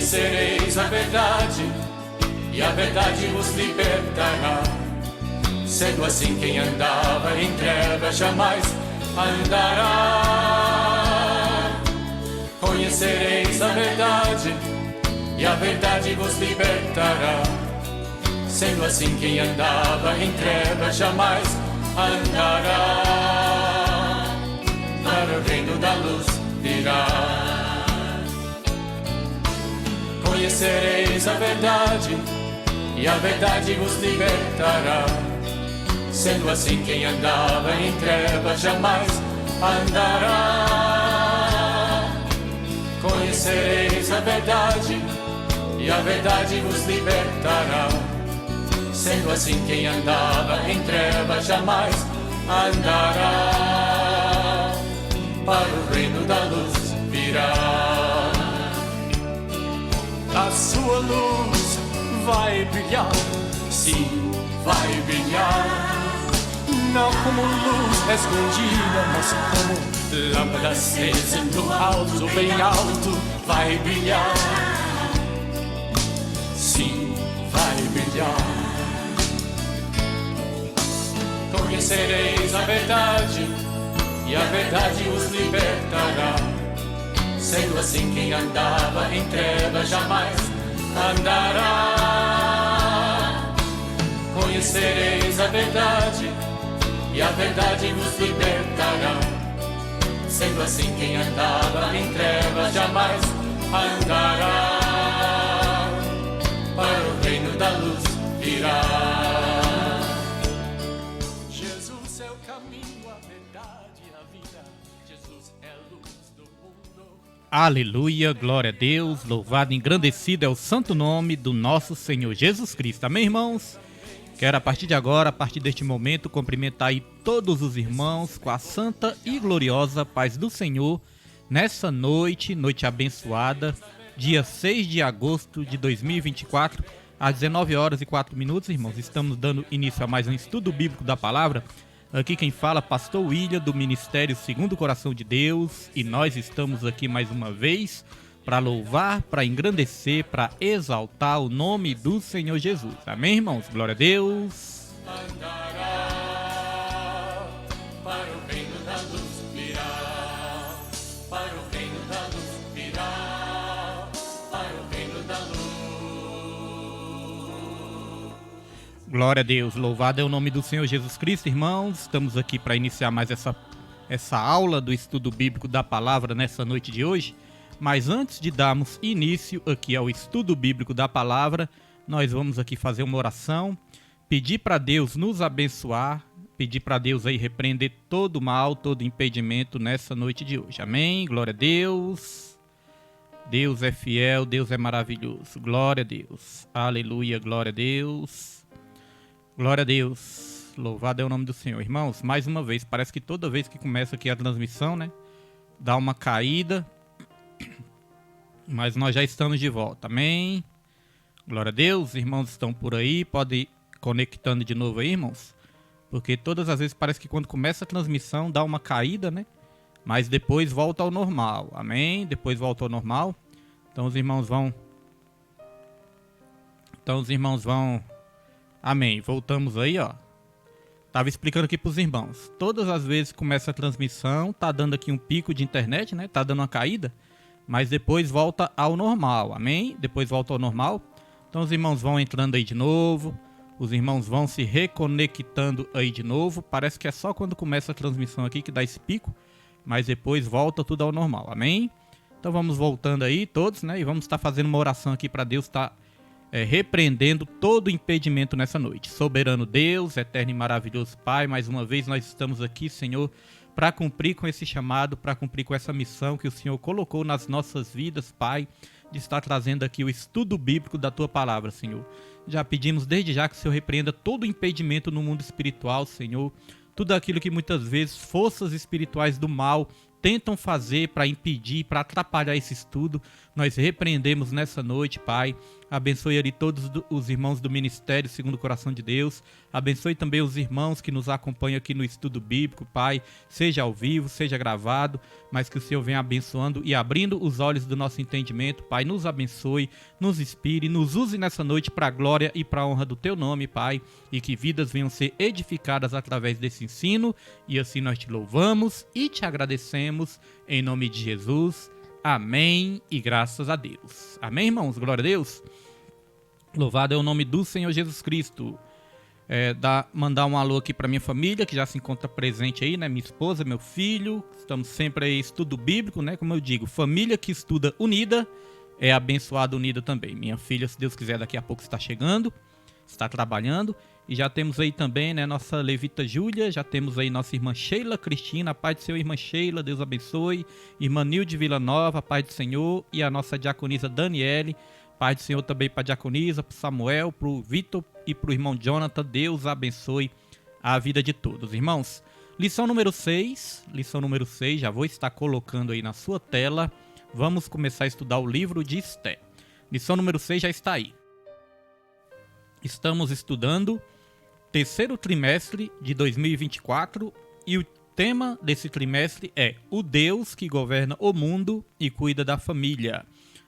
Conhecereis a verdade, e a verdade vos libertará. Sendo assim, quem andava em trevas jamais andará. Conhecereis a verdade, e a verdade vos libertará. Sendo assim, quem andava em trevas jamais andará. Para o reino da luz virá. Conhecereis a verdade, e a verdade vos libertará. Sendo assim, quem andava em trevas jamais andará. Conhecereis a verdade, e a verdade vos libertará. Sendo assim, quem andava em trevas jamais andará. Para o reino da luz virá. A sua luz vai brilhar, sim, vai brilhar. Não como luz escondida, mas como lâmpada acesa no alto, bem alto, vai brilhar. Sim, vai brilhar. Conhecereis a verdade, e a verdade os libertará. Sendo assim, quem andava em trevas jamais andará. Conhecereis a verdade, e a verdade vos libertará. Sendo assim, quem andava em trevas jamais andará. Para o reino da luz virá. Jesus é o caminho, a verdade e a vida. Jesus é a luz do mundo. Aleluia, glória a Deus, louvado e engrandecido é o santo nome do nosso Senhor Jesus Cristo. Amém, irmãos? Quero a partir de agora, a partir deste momento, cumprimentar aí todos os irmãos com a santa e gloriosa paz do Senhor nessa noite, noite abençoada, dia 6 de agosto de 2024, às 19 horas e 4 minutos, irmãos. Estamos dando início a mais um estudo bíblico da palavra. Aqui quem fala, pastor William, do Ministério Segundo o Coração de Deus, e nós estamos aqui mais uma vez para louvar, para engrandecer, para exaltar o nome do Senhor Jesus. Amém, irmãos? Glória a Deus. Andará, para o reino da luz virá. Para o reino da luz virá. Para o reino da luz. Glória a Deus, louvado é o nome do Senhor Jesus Cristo, irmãos. Estamos aqui para iniciar mais essa aula do estudo bíblico da palavra nessa noite de hoje. Mas antes de darmos início aqui ao estudo bíblico da palavra, nós vamos aqui fazer uma oração, pedir para Deus nos abençoar, pedir para Deus aí repreender todo mal, todo impedimento nessa noite de hoje. Amém? Glória a Deus. Deus é fiel, Deus é maravilhoso. Glória a Deus. Aleluia, glória a Deus. Glória a Deus. Louvado é o nome do Senhor. Irmãos, mais uma vez, parece que toda vez que começa aqui a transmissão, né, dá uma caída. Mas nós já estamos de volta, amém? Glória a Deus, os irmãos estão por aí, podem ir conectando de novo aí, irmãos. Porque todas as vezes parece que quando começa a transmissão dá uma caída, né? Mas depois volta ao normal, amém? Depois volta ao normal. Então os irmãos vão... Amém, voltamos aí, ó. Tava explicando aqui pros irmãos. Todas as vezes que começa a transmissão, tá dando aqui um pico de internet, né? Tá dando uma caída. Mas depois volta ao normal, amém? Depois volta ao normal. Então os irmãos vão entrando aí de novo. Os irmãos vão se reconectando aí de novo. Parece que é só quando começa a transmissão aqui que dá esse pico. Mas depois volta tudo ao normal, amém? Então vamos voltando aí todos, né? E vamos estar fazendo uma oração aqui para Deus estar repreendendo todo impedimento nessa noite. Soberano Deus, eterno e maravilhoso Pai, mais uma vez nós estamos aqui, Senhor, para cumprir com esse chamado, para cumprir com essa missão que o Senhor colocou nas nossas vidas, Pai, de estar trazendo aqui o estudo bíblico da Tua Palavra, Senhor. Já pedimos desde já que o Senhor repreenda todo impedimento no mundo espiritual, Senhor. Tudo aquilo que muitas vezes forças espirituais do mal tentam fazer para impedir, para atrapalhar esse estudo, nós repreendemos nessa noite, Pai. Abençoe ali todos os irmãos do Ministério Segundo o Coração de Deus. Abençoe também os irmãos que nos acompanham aqui no estudo bíblico, Pai. Seja ao vivo, seja gravado, mas que o Senhor venha abençoando e abrindo os olhos do nosso entendimento, Pai. Nos abençoe, nos inspire, nos use nessa noite para a glória e para a honra do Teu nome, Pai. E que vidas venham ser edificadas através desse ensino. E assim nós te louvamos e te agradecemos em nome de Jesus. Amém e graças a Deus. Amém, irmãos? Glória a Deus. Louvado é o nome do Senhor Jesus Cristo. Mandar um alô aqui para minha família, que já se encontra presente aí, né? Minha esposa, meu filho. Estamos sempre aí, estudo bíblico, né? Como eu digo, família que estuda unida é abençoada unida também. Minha filha, se Deus quiser, daqui a pouco está chegando, está trabalhando. E já temos aí também, né, nossa levita Júlia, já temos aí nossa irmã Sheila Cristina, a paz do Senhor, irmã Sheila, Deus abençoe. Irmã Nilde Vila Nova, a paz do Senhor. E a nossa diaconisa Daniele, paz do Senhor também para a diaconisa, para o Samuel, para o Vitor e para o irmão Jonathan. Deus abençoe a vida de todos. Irmãos, lição número 6, já vou estar colocando aí na sua tela. Vamos começar a estudar o livro de Esté. Lição número 6 já está aí. Estamos estudando terceiro trimestre de 2024 e o tema desse trimestre é o Deus que governa o mundo e cuida da família.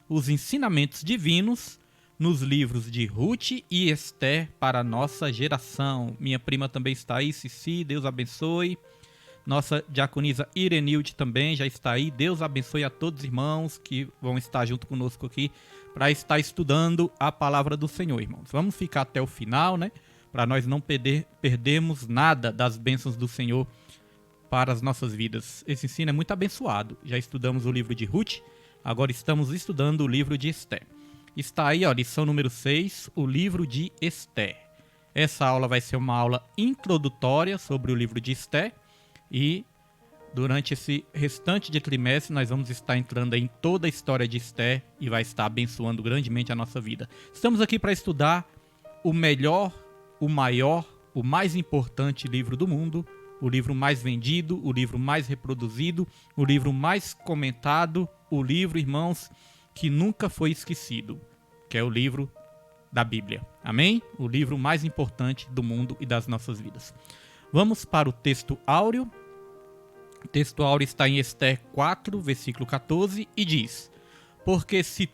Os ensinamentos divinos nos livros de Ruth e Esté para a nossa geração. Minha prima também está aí, Cici, Deus abençoe. Nossa diaconisa Irenilde também já está aí. Deus abençoe a todos os irmãos que vão estar junto conosco aqui para estar estudando a palavra do Senhor, irmãos. Vamos ficar até o final, né? Para nós não perdermos nada das bênçãos do Senhor para as nossas vidas. Esse ensino é muito abençoado. Já estudamos o livro de Ruth, agora estamos estudando o livro de Esté. Está aí, ó, lição número 6, o livro de Esté. Essa aula vai ser uma aula introdutória sobre o livro de Esté e durante esse restante de trimestre nós vamos estar entrando em toda a história de Esté e vai estar abençoando grandemente a nossa vida. Estamos aqui para estudar o melhor, o maior, o mais importante livro do mundo, o livro mais vendido, o livro mais reproduzido, o livro mais comentado, o livro, irmãos, que nunca foi esquecido, que é o livro da Bíblia. Amém? O livro mais importante do mundo e das nossas vidas. Vamos para o texto áureo. O texto áureo está em Esté 4, versículo 14, e diz: Porque se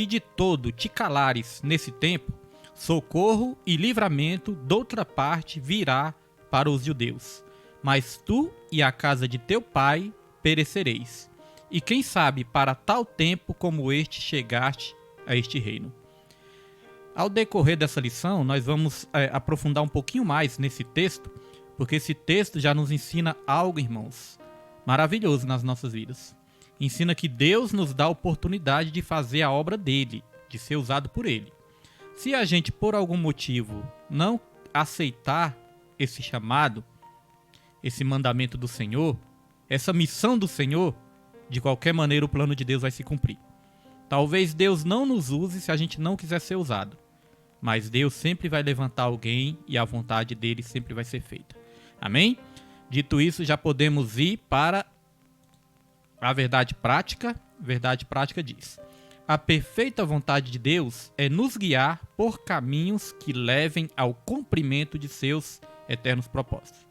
de todo te calares nesse tempo, socorro e livramento doutra parte virá para os judeus. Mas tu e a casa de teu pai perecereis. E quem sabe para tal tempo como este chegaste a este reino. Ao decorrer dessa lição, nós vamos aprofundar um pouquinho mais nesse texto, porque esse texto já nos ensina algo, irmãos, maravilhoso nas nossas vidas. Ensina que Deus nos dá a oportunidade de fazer a obra dele, de ser usado por ele. Se a gente, por algum motivo, não aceitar esse chamado, esse mandamento do Senhor, essa missão do Senhor, de qualquer maneira o plano de Deus vai se cumprir. Talvez Deus não nos use se a gente não quiser ser usado, mas Deus sempre vai levantar alguém e a vontade dele sempre vai ser feita. Amém? Dito isso, já podemos ir para a verdade prática. Verdade prática diz: a perfeita vontade de Deus é nos guiar por caminhos que levem ao cumprimento de seus eternos propósitos.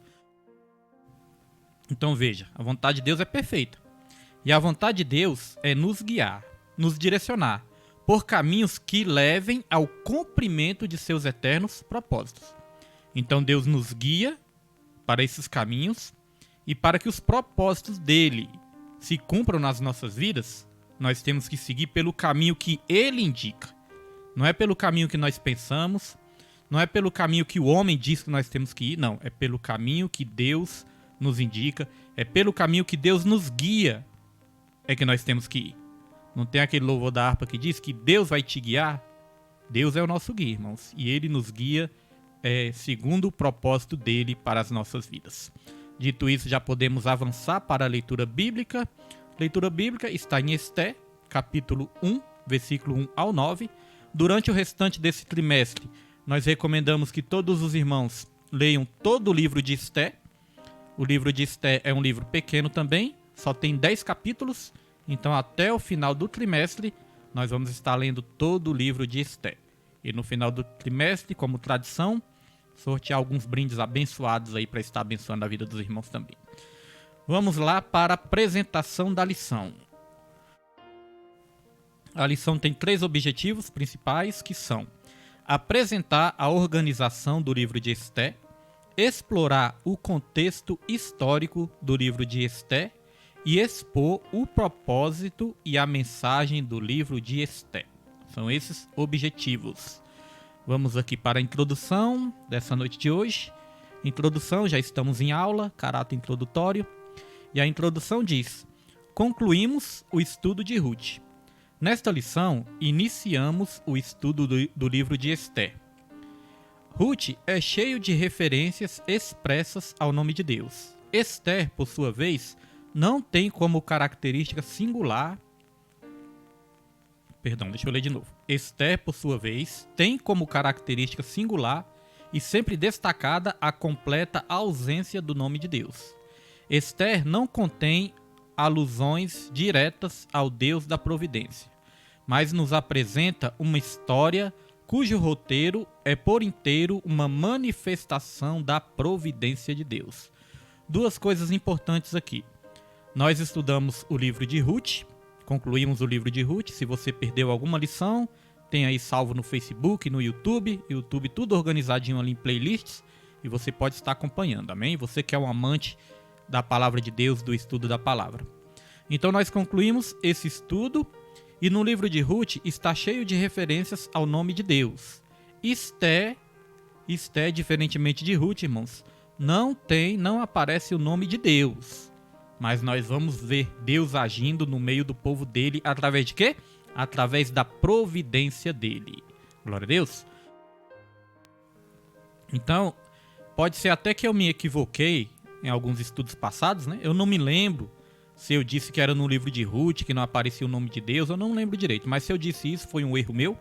Então veja, a vontade de Deus é perfeita. E a vontade de Deus é nos guiar, nos direcionar por caminhos que levem ao cumprimento de seus eternos propósitos. Então Deus nos guia para esses caminhos e para que os propósitos dele se cumpram nas nossas vidas, nós temos que seguir pelo caminho que ele indica. Não é pelo caminho que nós pensamos, não é pelo caminho que o homem diz que nós temos que ir, não. É pelo caminho que Deus nos indica, é pelo caminho que Deus nos guia, é que nós temos que ir. Não tem aquele louvor da harpa que diz que Deus vai te guiar? Deus é o nosso guia, irmãos, e ele nos guia segundo o propósito dele para as nossas vidas. Dito isso, já podemos avançar para a leitura bíblica. Leitura bíblica está em Esté, capítulo 1, versículo 1 ao 9. Durante o restante desse trimestre, nós recomendamos que todos os irmãos leiam todo o livro de Esté. O livro de Esté é um livro pequeno também, só tem 10 capítulos, então até o final do trimestre nós vamos estar lendo todo o livro de Esté. E no final do trimestre, como tradição, sortear alguns brindes abençoados aí para estar abençoando a vida dos irmãos também. Vamos lá para a apresentação da lição. A lição tem 3 objetivos principais, que são apresentar a organização do livro de Esté, explorar o contexto histórico do livro de Esté e expor o propósito e a mensagem do livro de Esté. São esses objetivos. Vamos aqui para a introdução dessa noite de hoje. Introdução, já estamos em aula, caráter introdutório. E a introdução diz: concluímos o estudo de Ruth. Nesta lição, iniciamos o estudo do livro de Esté. Ruth é cheio de referências expressas ao nome de Deus. Esther, por sua vez, não tem como característica singular... deixa eu ler de novo. Esther, por sua vez, tem como característica singular e sempre destacada a completa ausência do nome de Deus. Esther não contém alusões diretas ao Deus da providência, mas nos apresenta uma história cujo roteiro é por inteiro uma manifestação da providência de Deus. 2 coisas importantes aqui. Nós estudamos o livro de Ruth, concluímos o livro de Ruth. Se você perdeu alguma lição, tem aí salvo no Facebook, no YouTube, tudo organizadinho ali em playlists, e você pode estar acompanhando, amém? Você que é um amante da palavra de Deus, do estudo da palavra. Então nós concluímos esse estudo, e no livro de Ruth está cheio de referências ao nome de Deus. Esté, diferentemente de Ruth, irmãos, não aparece o nome de Deus. Mas nós vamos ver Deus agindo no meio do povo dele através de quê? Através da providência dele. Glória a Deus. Então, pode ser até que eu me equivoquei em alguns estudos passados, né? Eu não me lembro se eu disse que era no livro de Ruth, que não aparecia o nome de Deus, eu não lembro direito. Mas se eu disse isso, foi um erro meu.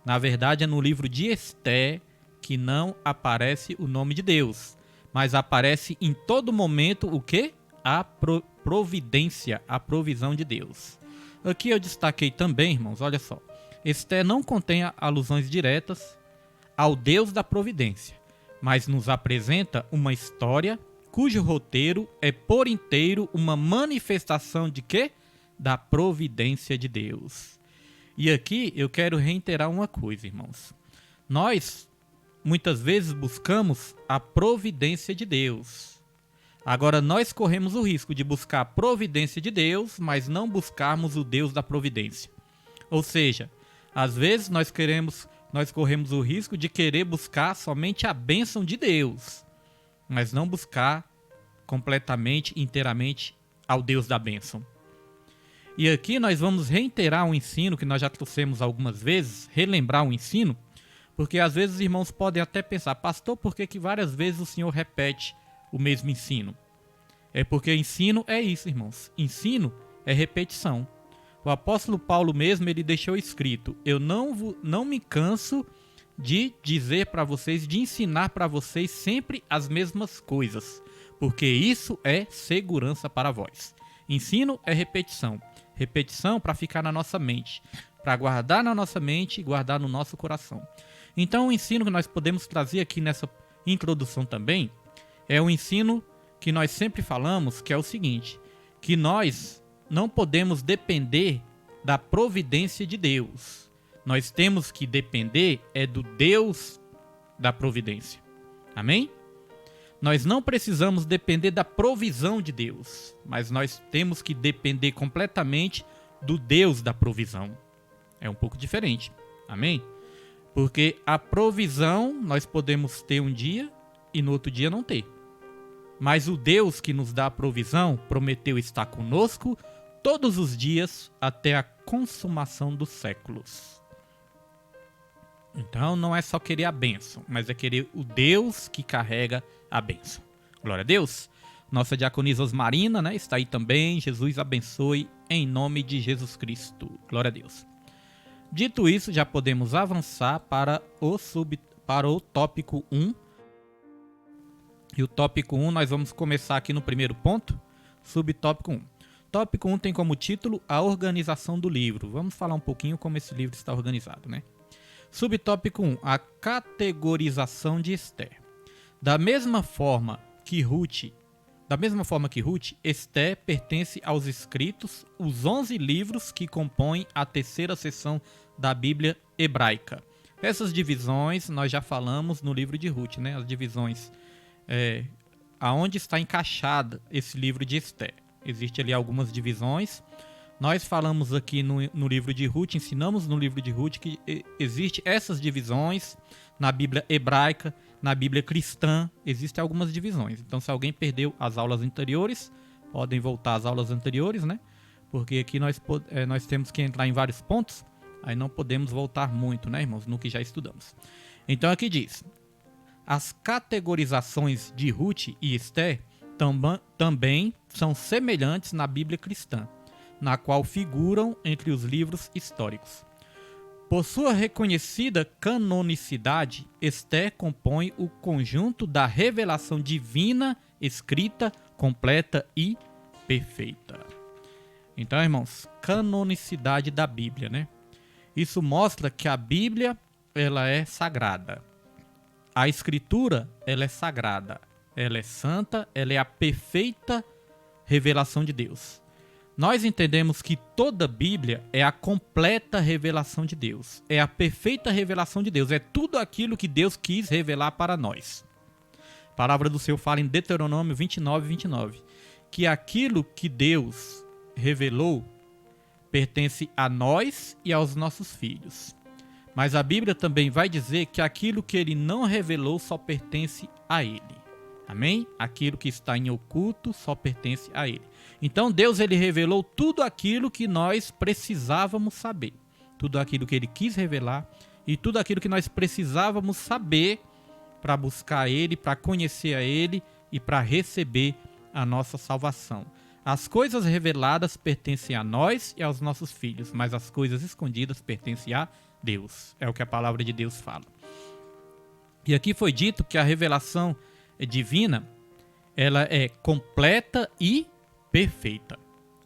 Na verdade, é no livro de Esté que não aparece o nome de Deus. Mas aparece em todo momento o quê? A providência, a provisão de Deus. Aqui eu destaquei também, irmãos, olha só. Esté não contém alusões diretas ao Deus da providência, mas nos apresenta uma história cujo roteiro é por inteiro uma manifestação de quê? Da providência de Deus. E aqui eu quero reiterar uma coisa, irmãos. Nós, muitas vezes, buscamos a providência de Deus. Agora, nós corremos o risco de buscar a providência de Deus, mas não buscarmos o Deus da providência. Ou seja, às vezes nós corremos o risco de querer buscar somente a bênção de Deus, mas não buscar completamente, inteiramente ao Deus da bênção. E aqui nós vamos reiterar um ensino que nós já trouxemos algumas vezes, relembrar um ensino, porque às vezes os irmãos podem até pensar: pastor, por que várias vezes o senhor repete o mesmo ensino? É porque ensino é isso, irmãos. Ensino é repetição. O apóstolo Paulo mesmo, ele deixou escrito: eu não me canso de dizer para vocês, de ensinar para vocês sempre as mesmas coisas, porque isso é segurança para vós. Ensino é repetição. Repetição para ficar na nossa mente, para guardar na nossa mente e guardar no nosso coração. Então o ensino que nós podemos trazer aqui nessa introdução também é um ensino que nós sempre falamos, que é o seguinte: que nós não podemos depender da providência de Deus. Nós temos que depender do Deus da providência. Amém? Nós não precisamos depender da provisão de Deus, mas nós temos que depender completamente do Deus da provisão. É um pouco diferente. Amém? Porque a provisão nós podemos ter um dia e no outro dia não ter. Mas o Deus que nos dá a provisão prometeu estar conosco todos os dias até a consumação dos séculos. Então não é só querer a bênção, mas é querer o Deus que carrega a bênção. Glória a Deus. Nossa diaconisa Osmarina, né, está aí também. Jesus abençoe em nome de Jesus Cristo. Glória a Deus. Dito isso, já podemos avançar para o tópico 1. E o tópico 1 nós vamos começar aqui no primeiro ponto. Subtópico 1. tópico 1 tem como título a organização do livro. Vamos falar um pouquinho como esse livro está organizado, né? Subtópico 1, a categorização de Esther. Da mesma forma que Ruth, Esther pertence aos escritos, os 11 livros que compõem a terceira seção da Bíblia hebraica. Essas divisões nós já falamos no livro de Ruth, né? As divisões, aonde está encaixada esse livro de Esther. Existem ali algumas divisões. Nós falamos aqui no livro de Ruth, ensinamos no livro de Ruth que existem essas divisões na Bíblia hebraica, na Bíblia cristã, existem algumas divisões. Então, se alguém perdeu as aulas anteriores, podem voltar às aulas anteriores, né? Porque aqui nós temos que entrar em vários pontos, aí não podemos voltar muito, né, irmãos, no que já estudamos. Então, aqui diz, as categorizações de Ruth e Esther também são semelhantes na Bíblia cristã, na qual figuram entre os livros históricos. Por sua reconhecida canonicidade, Esther compõe o conjunto da revelação divina, escrita, completa e perfeita. Então, irmãos, canonicidade da Bíblia, né? Isso mostra que a Bíblia, ela é sagrada. A Escritura, ela é sagrada. Ela é santa, ela é a perfeita revelação de Deus. Nós entendemos que toda a Bíblia é a completa revelação de Deus. É a perfeita revelação de Deus. É tudo aquilo que Deus quis revelar para nós. A palavra do Senhor fala em Deuteronômio 29:29, que aquilo que Deus revelou pertence a nós e aos nossos filhos. Mas a Bíblia também vai dizer que aquilo que Ele não revelou só pertence a Ele. Amém? Aquilo que está em oculto só pertence a Ele. Então Deus, Ele revelou tudo aquilo que nós precisávamos saber. Tudo aquilo que Ele quis revelar e tudo aquilo que nós precisávamos saber para buscar Ele, para conhecer a Ele e para receber a nossa salvação. As coisas reveladas pertencem a nós e aos nossos filhos, mas as coisas escondidas pertencem a Deus. É o que a palavra de Deus fala. E aqui foi dito que a revelação divina, ela é completa e perfeita.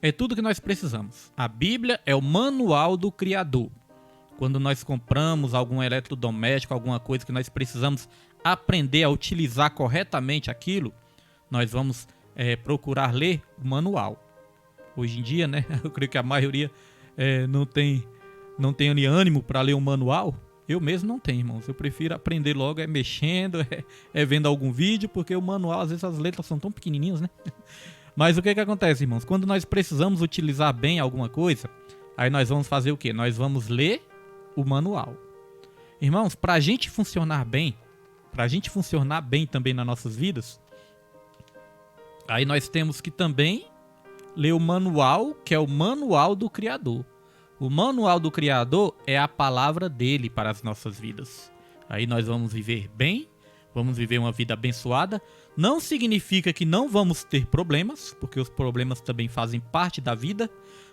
É tudo que nós precisamos. A Bíblia é o manual do Criador. Quando nós compramos algum eletrodoméstico, alguma coisa que nós precisamos aprender a utilizar corretamente aquilo, nós vamos procurar ler o manual. Hoje em dia, né, eu creio que a maioria não tem ali ânimo para ler um manual. Eu mesmo não tenho, irmãos. Eu prefiro aprender logo mexendo, vendo algum vídeo, porque o manual, às vezes as letras são tão pequenininhas, né? Mas o que acontece, irmãos? Quando nós precisamos utilizar bem alguma coisa, aí nós vamos fazer o quê? Nós vamos ler o manual. Irmãos, para a gente funcionar bem também nas nossas vidas, aí nós temos que também ler o manual, que é o manual do Criador. O manual do Criador é a palavra dele para as nossas vidas. Aí nós vamos viver bem, vamos viver uma vida abençoada. Não significa que não vamos ter problemas, porque os problemas também fazem parte da vida.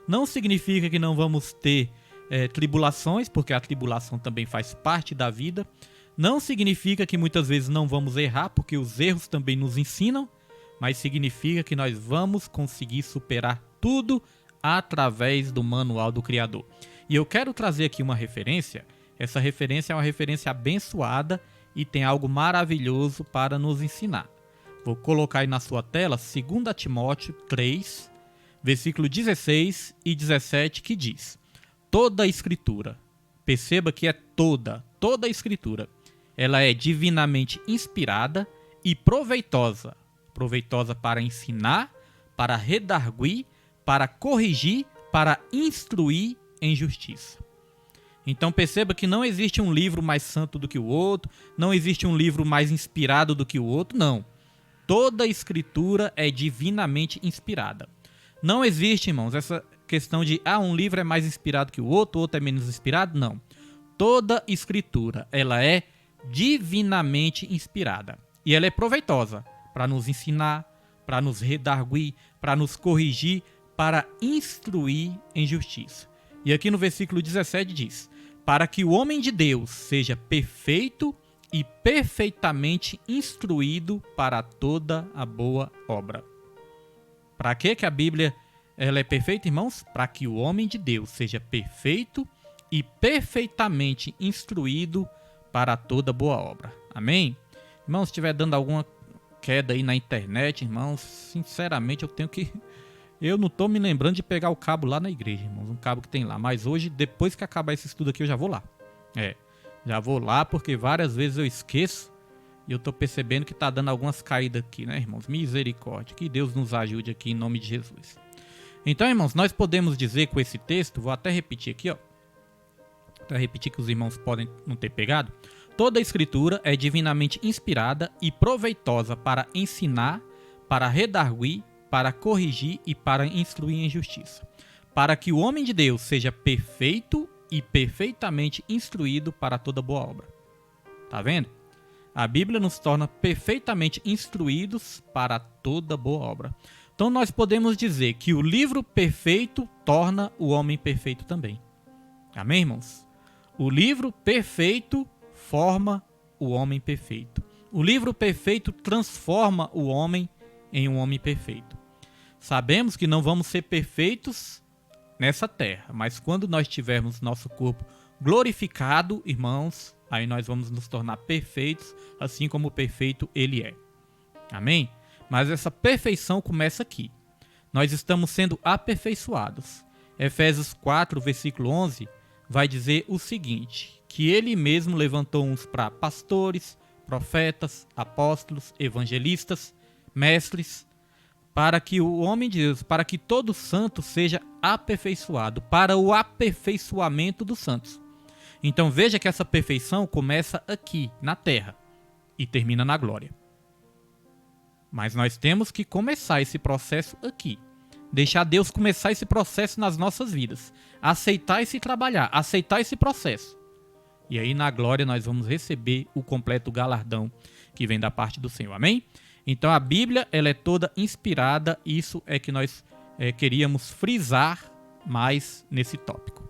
Não significa que não vamos ter tribulações, porque a tribulação também faz parte da vida. Não significa que muitas vezes não vamos errar, porque os erros também nos ensinam. Mas significa que nós vamos conseguir superar tudo através do manual do Criador. E eu quero trazer aqui uma referência. Essa referência é uma referência abençoada e tem algo maravilhoso para nos ensinar. Vou colocar aí na sua tela 2 Timóteo 3, versículo 16 e 17, que diz: toda a Escritura, perceba que é toda a Escritura, ela é divinamente inspirada e proveitosa para ensinar, para redarguir, para corrigir, para instruir em justiça. Então perceba que não existe um livro mais santo do que o outro, não existe um livro mais inspirado do que o outro, não. Toda a Escritura é divinamente inspirada. Não existe, irmãos, essa questão de um livro é mais inspirado que o outro é menos inspirado, não. Toda a Escritura, ela é divinamente inspirada e ela é proveitosa para nos ensinar, para nos redarguir, para nos corrigir, para instruir em justiça. E aqui no versículo 17 diz: para que o homem de Deus seja perfeito e perfeitamente instruído para toda a boa obra. Para que a Bíblia ela é perfeita, irmãos, para que o homem de Deus seja perfeito e perfeitamente instruído para toda boa obra. Amém? Irmãos, se estiver dando alguma queda aí na internet, irmãos, sinceramente eu não tô me lembrando de pegar o cabo lá na igreja, irmãos, um cabo que tem lá. Mas hoje, depois que acabar esse estudo aqui, eu já vou lá. Já vou lá porque várias vezes eu esqueço e eu tô percebendo que tá dando algumas caídas aqui, né, irmãos? Misericórdia, que Deus nos ajude aqui em nome de Jesus. Então, irmãos, nós podemos dizer com esse texto, vou até repetir aqui, ó. Para repetir que os irmãos podem não ter pegado. Toda a escritura é divinamente inspirada e proveitosa para ensinar, para redarguir, para corrigir e para instruir em justiça, para que o homem de Deus seja perfeito e perfeitamente instruído para toda boa obra. Tá vendo? A Bíblia nos torna perfeitamente instruídos para toda boa obra. Então nós podemos dizer que o livro perfeito torna o homem perfeito também. Amém, irmãos? O livro perfeito forma o homem perfeito. O livro perfeito transforma o homem em um homem perfeito. Sabemos que não vamos ser perfeitos nessa terra, mas quando nós tivermos nosso corpo glorificado, irmãos, aí nós vamos nos tornar perfeitos, assim como o perfeito ele é. Amém? Mas essa perfeição começa aqui. Nós estamos sendo aperfeiçoados. Efésios 4, versículo 11, vai dizer o seguinte, que ele mesmo levantou uns para pastores, profetas, apóstolos, evangelistas, mestres, para que o homem de Deus, para que todo santo seja aperfeiçoado, para o aperfeiçoamento dos santos. Então veja que essa perfeição começa aqui, na terra, e termina na glória. Mas nós temos que começar esse processo aqui. Deixar Deus começar esse processo nas nossas vidas. Aceitar esse trabalhar, aceitar esse processo. E aí na glória nós vamos receber o completo galardão que vem da parte do Senhor. Amém? Então a Bíblia ela é toda inspirada. Isso é que nós queríamos frisar mais nesse tópico.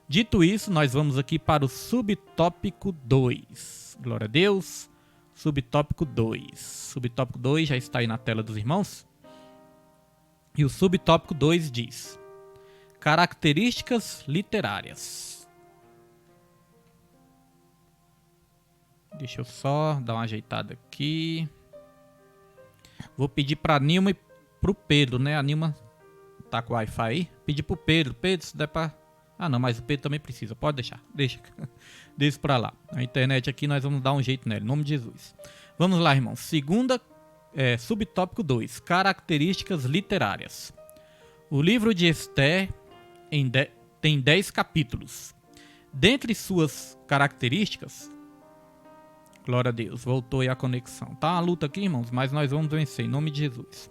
Dito isso, nós vamos aqui para o subtópico 2. Glória a Deus. Subtópico 2. Subtópico 2 já está aí na tela dos irmãos. E o subtópico 2 diz: características literárias. Deixa eu só dar uma ajeitada aqui. Vou pedir para a Nilma e para o Pedro, né? A Nilma tá com o Wi-Fi aí. Pedir para o Pedro. Pedro, se der para... Ah, não, mas o Pedro também precisa. Pode deixar. Deixa para lá. A internet aqui nós vamos dar um jeito nela. Em nome de Jesus. Vamos lá, irmãos. Subtópico 2. Características literárias. O livro de Esther tem 10 capítulos. Dentre suas características... Glória a Deus. Voltou aí a conexão. Tá uma luta aqui, irmãos, mas nós vamos vencer. Em nome de Jesus.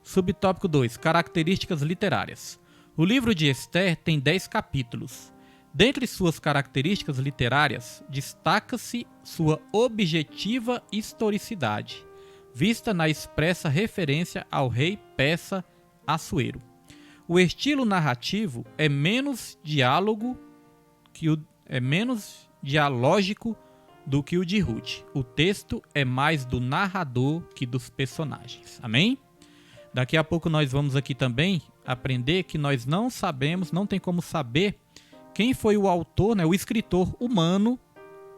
Subtópico 2. Características literárias. O livro de Esther tem 10 capítulos. Dentre suas características literárias, destaca-se sua objetiva historicidade, vista na expressa referência ao rei persa Assuero. O estilo narrativo é menos dialógico do que o de Ruth. O texto é mais do narrador que dos personagens. Amém? Daqui a pouco nós vamos aqui também aprender que nós não sabemos, não tem como saber quem foi o autor, né, o escritor humano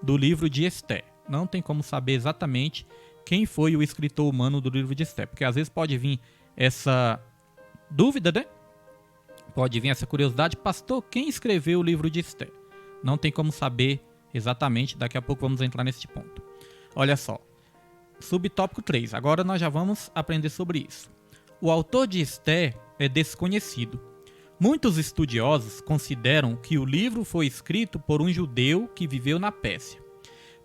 do livro de Esther. Não tem como saber exatamente quem foi o escritor humano do livro de Esther, porque às vezes pode vir essa dúvida, né? Pode vir essa curiosidade, pastor, quem escreveu o livro de Esther? Não tem como saber exatamente, daqui a pouco vamos entrar nesse ponto. Olha só, subtópico 3, agora nós já vamos aprender sobre isso. O autor de Esther é desconhecido. Muitos estudiosos consideram que o livro foi escrito por um judeu que viveu na Pérsia.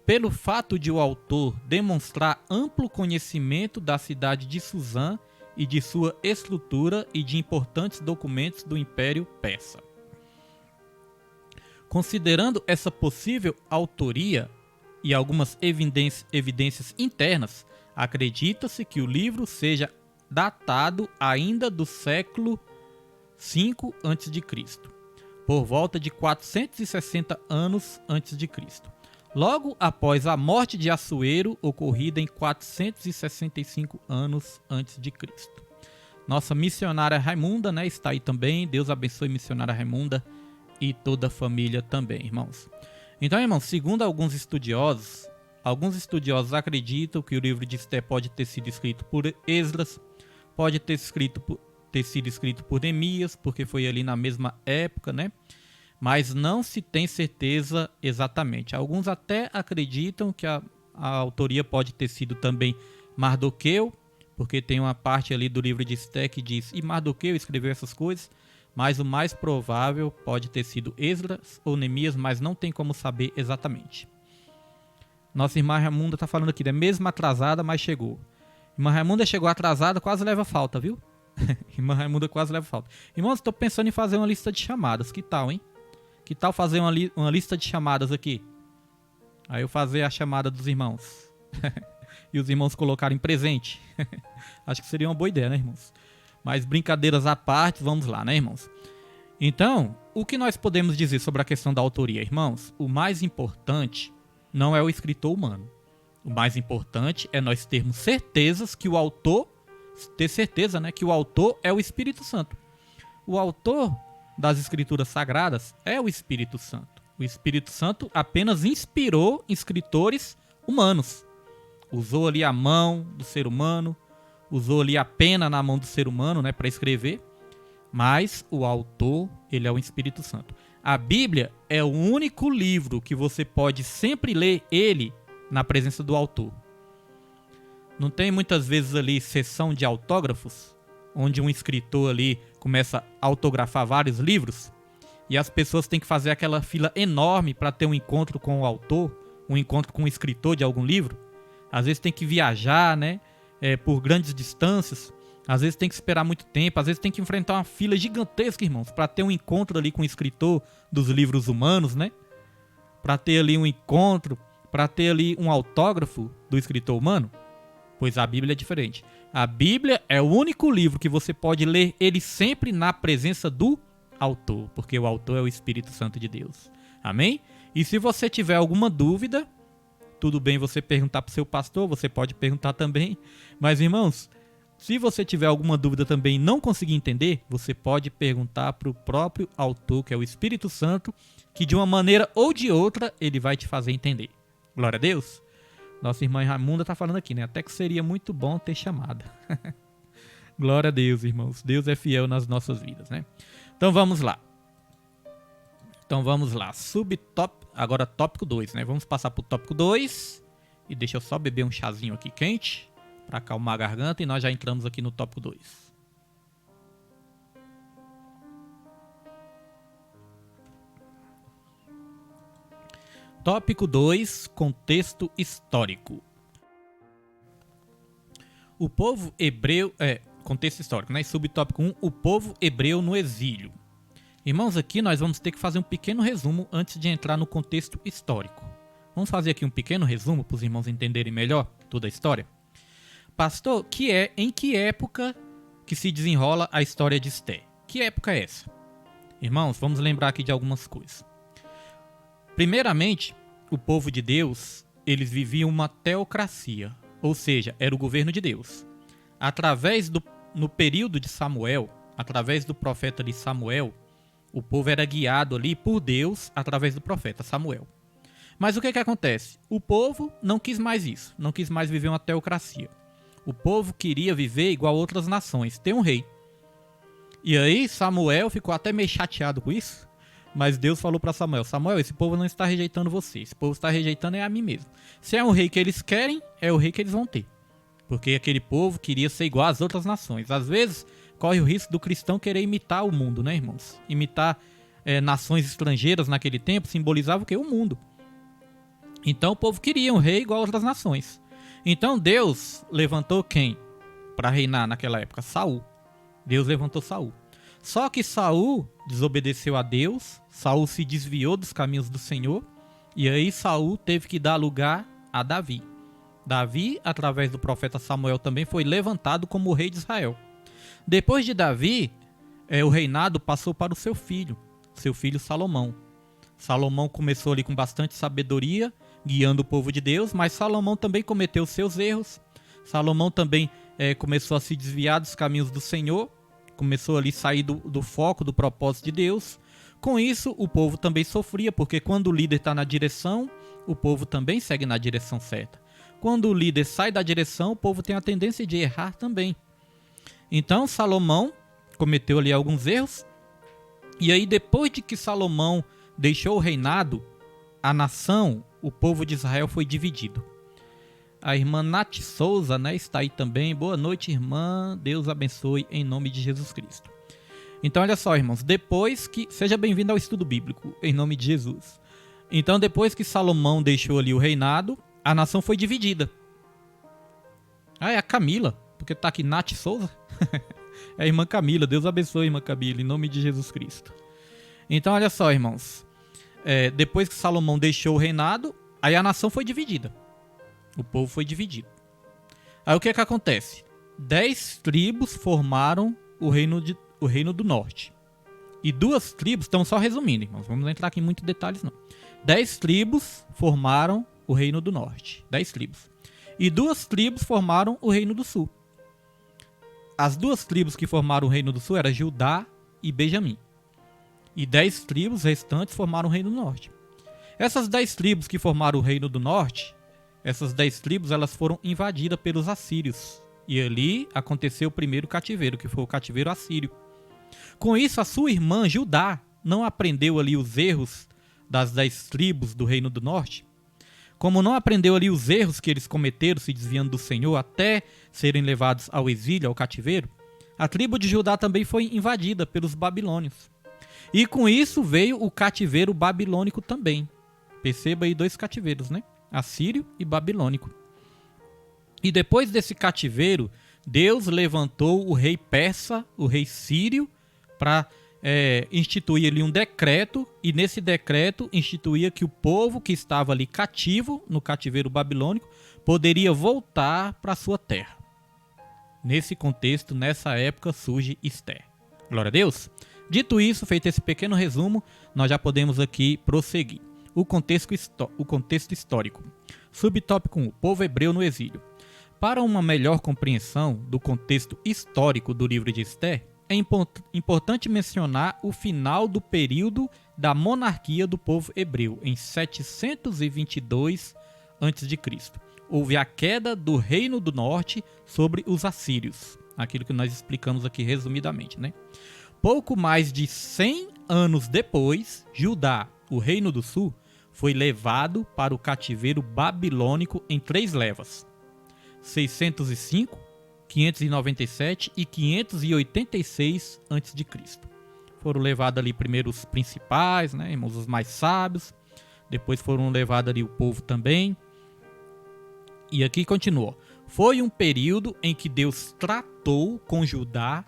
Pelo fato de o autor demonstrar amplo conhecimento da cidade de Suzã e de sua estrutura e de importantes documentos do Império Persa. Considerando essa possível autoria e algumas evidências internas, acredita-se que o livro seja datado ainda do século V a.C., por volta de 460 anos antes de Cristo. Logo após a morte de Assuero, ocorrida em 465 anos antes de Cristo. Nossa missionária Raimunda, né, está aí também. Deus abençoe missionária Raimunda e toda a família também, irmãos. Então, irmãos, segundo alguns estudiosos acreditam que o livro de Esté pode ter sido escrito por Esdras, pode ter sido escrito por Neemias, porque foi ali na mesma época, né? Mas não se tem certeza exatamente. Alguns até acreditam que a autoria pode ter sido também Mardoqueu, porque tem uma parte ali do livro de Esté que diz e Mardoqueu escreveu essas coisas, mas o mais provável pode ter sido Esdras ou Neemias, mas não tem como saber exatamente. Nossa irmã Raimunda está falando aqui, né? Mesmo atrasada, mas chegou. Irmã Raimunda chegou atrasada, quase leva falta, viu? Irmã Raimunda quase leva falta. Irmãos, estou pensando em fazer uma lista de chamadas. Que tal, hein? Que tal fazer uma lista de chamadas aqui? Aí eu fazer a chamada dos irmãos. E os irmãos colocarem presente. Acho que seria uma boa ideia, né, irmãos? Mas brincadeiras à parte, vamos lá, né, irmãos? Então, o que nós podemos dizer sobre a questão da autoria, irmãos? O mais importante não é o escritor humano. O mais importante é nós termos certezas que o autor, ter certeza, né, que o autor é o Espírito Santo. O autor das Escrituras Sagradas é o Espírito Santo. O Espírito Santo apenas inspirou escritores humanos. Usou ali a mão do ser humano, usou ali a pena na mão do ser humano, né, para escrever. Mas o autor, ele é o Espírito Santo. A Bíblia é o único livro que você pode sempre ler ele na presença do autor. Não tem muitas vezes ali sessão de autógrafos, onde um escritor ali começa a autografar vários livros e as pessoas têm que fazer aquela fila enorme para ter um encontro com o autor, um encontro com o escritor de algum livro. Às vezes tem que viajar, né, por grandes distâncias. Às vezes tem que esperar muito tempo, às vezes tem que enfrentar uma fila gigantesca, irmãos, para ter um encontro ali com o escritor dos livros humanos, né? Para ter ali um encontro, para ter ali um autógrafo do escritor humano. Pois a Bíblia é diferente. A Bíblia é o único livro que você pode ler ele sempre na presença do autor, porque o autor é o Espírito Santo de Deus. Amém? E se você tiver alguma dúvida, tudo bem você perguntar para o seu pastor, você pode perguntar também. Mas, irmãos, se você tiver alguma dúvida também e não conseguir entender, você pode perguntar para o próprio autor, que é o Espírito Santo, que de uma maneira ou de outra ele vai te fazer entender. Glória a Deus. Nossa irmã Raimunda está falando aqui, né? Até que seria muito bom ter chamada. Glória a Deus, irmãos. Deus é fiel nas nossas vidas, né? Então vamos lá. Agora tópico 2, né? Vamos passar para o tópico 2. E deixa eu só beber um chazinho aqui quente para acalmar a garganta e nós já entramos aqui no tópico 2. Tópico 2, contexto histórico. O povo hebreu, contexto histórico, né? Subtópico 1, o povo hebreu no exílio. Irmãos, aqui nós vamos ter que fazer um pequeno resumo antes de entrar no contexto histórico. Vamos fazer aqui um pequeno resumo para os irmãos entenderem melhor toda a história. Pastor, em que época que se desenrola a história de Esté? Que época é essa? Irmãos, vamos lembrar aqui de algumas coisas. Primeiramente, o povo de Deus, eles viviam uma teocracia, ou seja, era o governo de Deus. No período de Samuel, através do profeta de Samuel, o povo era guiado ali por Deus através do profeta Samuel. Mas o que acontece? O povo não quis mais isso, não quis mais viver uma teocracia. O povo queria viver igual a outras nações, ter um rei. E aí Samuel ficou até meio chateado com isso, mas Deus falou para Samuel, Samuel, esse povo não está rejeitando você, esse povo está rejeitando a mim mesmo. Se é um rei que eles querem, é o rei que eles vão ter. Porque aquele povo queria ser igual às outras nações. Às vezes, corre o risco do cristão querer imitar o mundo, né, irmãos? Imitar nações estrangeiras naquele tempo simbolizava o quê? O mundo. Então o povo queria um rei igual às outras nações. Então Deus levantou quem para reinar naquela época? Saul. Deus levantou Saul. Só que Saul desobedeceu a Deus, Saul se desviou dos caminhos do Senhor, e aí Saul teve que dar lugar a Davi. Davi, através do profeta Samuel, também foi levantado como o rei de Israel. Depois de Davi, o reinado passou para o seu filho Salomão. Salomão começou ali com bastante sabedoria, guiando o povo de Deus, mas Salomão também cometeu seus erros. Salomão também começou a se desviar dos caminhos do Senhor, começou ali a sair do foco, do propósito de Deus. Com isso, o povo também sofria, porque quando o líder está na direção, o povo também segue na direção certa. Quando o líder sai da direção, o povo tem a tendência de errar também. Então, Salomão cometeu ali alguns erros. E aí, depois de que Salomão deixou o reinado, a nação, o povo de Israel foi dividido. A irmã Nath Souza, né, está aí também. Boa noite, irmã. Deus abençoe em nome de Jesus Cristo. Então, olha só, irmãos. Depois que... Seja bem-vindo ao estudo bíblico, em nome de Jesus. Então, depois que Salomão deixou ali o reinado, a nação foi dividida. Ah, é a Camila. Porque tá aqui Nath Souza. É a irmã Camila. Deus abençoe, irmã Camila, em nome de Jesus Cristo. Então, olha só, irmãos. Depois que Salomão deixou o reinado, aí a nação foi dividida. O povo foi dividido. Aí o que acontece? 10 tribos formaram o reino do norte. E 2 tribos, estão só resumindo, irmãos, vamos entrar aqui em muitos detalhes não. 10 tribos formaram o reino do norte. 10 tribos. E 2 tribos formaram o reino do sul. As 2 tribos que formaram o reino do sul eram Judá e Benjamim. E 10 tribos restantes formaram o reino do norte. Essas 10 tribos que formaram o reino do norte, essas 10 tribos, elas foram invadidas pelos assírios. E ali aconteceu o primeiro cativeiro, que foi o cativeiro assírio. Com isso, a sua irmã Judá não aprendeu ali os erros das 10 tribos do reino do norte. Como não aprendeu ali os erros que eles cometeram, se desviando do Senhor, até serem levados ao exílio, ao cativeiro, a tribo de Judá também foi invadida pelos babilônios. E com isso veio o cativeiro babilônico também. Perceba aí 2 cativeiros, né? Assírio e babilônico. E depois desse cativeiro, Deus levantou o rei persa, o rei sírio, para instituir ali um decreto, e nesse decreto instituía que o povo que estava ali cativo, no cativeiro babilônico, poderia voltar para sua terra. Nesse contexto, nessa época, surge Esther. Glória a Deus. Dito isso, feito esse pequeno resumo, nós já podemos aqui prosseguir. O contexto histórico. Subtópico 1. Povo hebreu no exílio. Para uma melhor compreensão do contexto histórico do livro de Esther, é importante mencionar o final do período da monarquia do povo hebreu, em 722 a.C. Houve a queda do reino do norte sobre os assírios. Aquilo que nós explicamos aqui resumidamente, né? Pouco mais de 100 anos depois, Judá, o reino do sul, foi levado para o cativeiro babilônico em 3 levas. 605, 597 e 586 a.C. Foram levados ali primeiro os principais, né, irmãos, os mais sábios. Depois foram levados ali o povo também. E aqui continuou. Foi um período em que Deus tratou com Judá,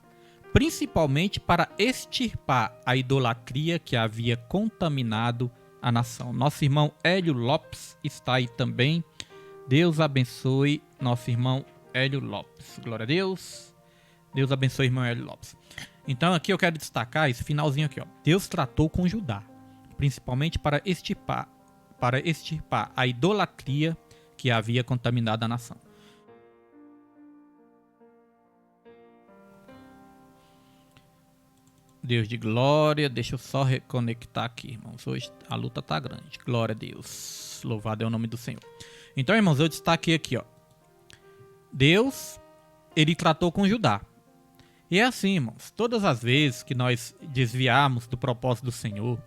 principalmente para extirpar a idolatria que havia contaminado a nação. Nosso irmão Hélio Lopes está aí também. Deus abençoe nosso irmão Hélio Lopes. Glória a Deus. Deus abençoe irmão Hélio Lopes. Então aqui eu quero destacar esse finalzinho aqui, ó. Deus tratou com Judá, principalmente para extirpar a idolatria que havia contaminado a nação. Deus de glória, deixa eu só reconectar aqui, irmãos. Hoje a luta tá grande. Glória a Deus. Louvado é o nome do Senhor. Então, irmãos, eu destaquei aqui, ó. Deus, ele tratou com Judá. E é assim, irmãos. Todas as vezes que nós desviarmos do propósito do Senhor,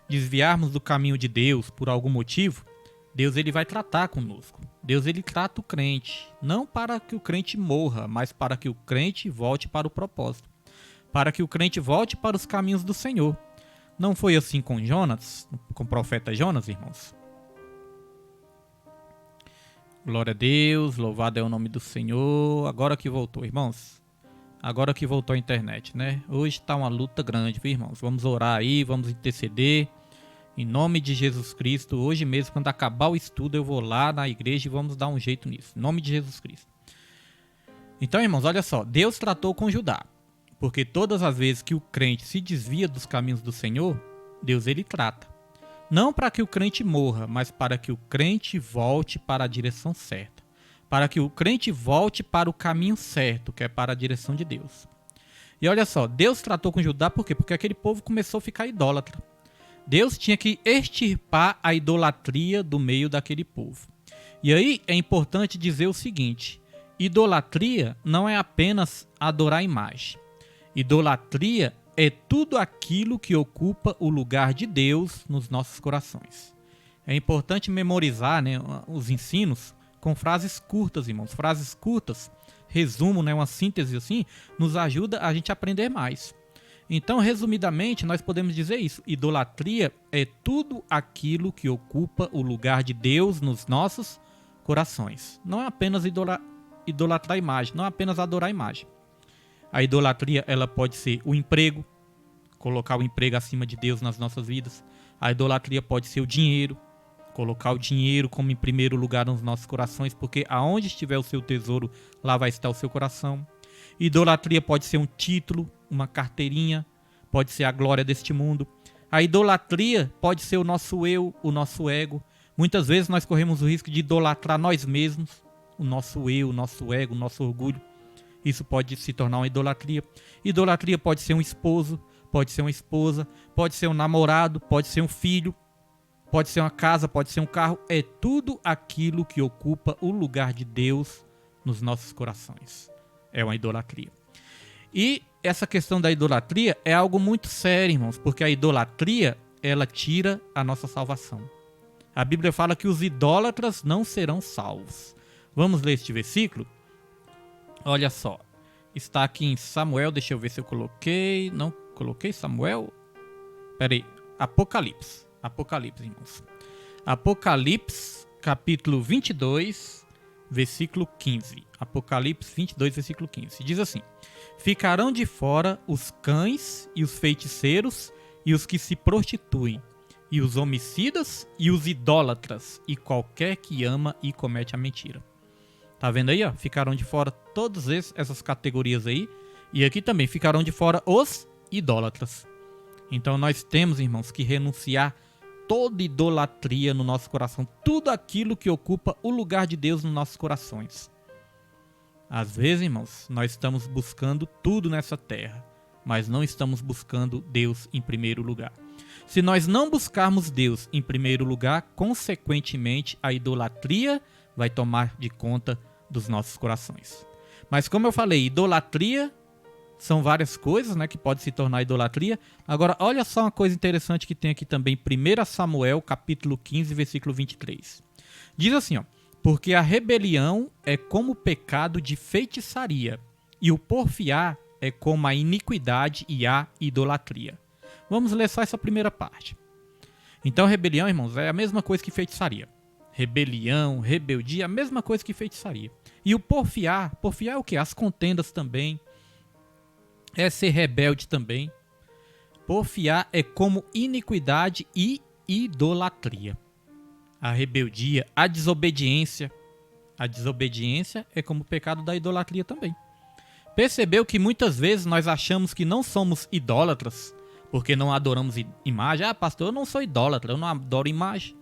desviarmos do caminho de Deus por algum motivo, Deus ele vai tratar conosco. Deus ele trata o crente, não para que o crente morra, mas para que o crente volte para o propósito. Para que o crente volte para os caminhos do Senhor. Não foi assim com Jonas, com o profeta Jonas, irmãos? Glória a Deus, louvado é o nome do Senhor. Agora que voltou, irmãos. Agora que voltou a internet, né? Hoje está uma luta grande, viu, irmãos? Vamos orar aí, vamos interceder. Em nome de Jesus Cristo, hoje mesmo, quando acabar o estudo, eu vou lá na igreja e vamos dar um jeito nisso. Em nome de Jesus Cristo. Então, irmãos, olha só. Deus tratou com Judá. Porque todas as vezes que o crente se desvia dos caminhos do Senhor, Deus ele trata. Não para que o crente morra, mas para que o crente volte para a direção certa. para que o crente volte para o caminho certo, que é para a direção de Deus. E olha só, Deus tratou com Judá por quê? Porque aquele povo começou a ficar idólatra. Deus tinha que extirpar a idolatria do meio daquele povo. E aí é importante dizer o seguinte: idolatria não é apenas adorar a imagem. Idolatria é tudo aquilo que ocupa o lugar de Deus nos nossos corações. É importante memorizar, né, os ensinos com frases curtas, irmãos. Frases curtas, resumo, né, uma síntese assim, nos ajuda a gente a aprender mais. Então, resumidamente, nós podemos dizer isso. Idolatria é tudo aquilo que ocupa o lugar de Deus nos nossos corações. Não é apenas idolatrar a imagem, não é apenas adorar a imagem. A idolatria, ela pode ser o emprego, colocar o emprego acima de Deus nas nossas vidas. A idolatria pode ser o dinheiro, colocar o dinheiro como em primeiro lugar nos nossos corações, porque aonde estiver o seu tesouro, lá vai estar o seu coração. Idolatria pode ser um título, uma carteirinha, pode ser a glória deste mundo. A idolatria pode ser o nosso eu, o nosso ego. Muitas vezes nós corremos o risco de idolatrar nós mesmos, o nosso eu, o nosso ego, o nosso orgulho. Isso pode se tornar uma idolatria. Idolatria pode ser um esposo, pode ser uma esposa, pode ser um namorado, pode ser um filho, pode ser uma casa, pode ser um carro. É tudo aquilo que ocupa o lugar de Deus nos nossos corações. É uma idolatria. E essa questão da idolatria é algo muito sério, irmãos, porque a idolatria, ela tira a nossa salvação. A Bíblia fala que os idólatras não serão salvos. Vamos ler este versículo? Olha só, está aqui em Samuel, deixa eu ver se eu coloquei, não coloquei Samuel? Peraí, Apocalipse, irmãos. Apocalipse, capítulo 22, versículo 15. Apocalipse 22, versículo 15. Diz assim: ficarão de fora os cães e os feiticeiros e os que se prostituem, e os homicidas e os idólatras, e qualquer que ama e comete a mentira. Tá vendo aí, ó? Ficaram de fora todas essas categorias aí. E aqui também ficarão de fora os idólatras. Então nós temos, irmãos, que renunciar toda idolatria no nosso coração. Tudo aquilo que ocupa o lugar de Deus nos nossos corações. Às vezes, irmãos, nós estamos buscando tudo nessa terra, mas não estamos buscando Deus em primeiro lugar. Se nós não buscarmos Deus em primeiro lugar, consequentemente a idolatria vai tomar de conta dos nossos corações. Mas como eu falei, idolatria são várias coisas, né, que pode se tornar idolatria. Agora, olha só uma coisa interessante que tem aqui também, 1 Samuel, capítulo 15, versículo 23. Diz assim, ó: porque a rebelião é como o pecado de feitiçaria, e o porfiar é como a iniquidade e a idolatria. Vamos ler só essa primeira parte. Então, rebelião, irmãos, é a mesma coisa que feitiçaria. Rebelião, rebeldia, a mesma coisa que feitiçaria. E o porfiar é o quê? As contendas também. É ser rebelde também. Porfiar é como iniquidade e idolatria. A rebeldia, a desobediência. A desobediência é como o pecado da idolatria também. Percebeu que muitas vezes nós achamos que não somos idólatras porque não adoramos imagem? Ah, pastor, eu não sou idólatra, eu não adoro imagem.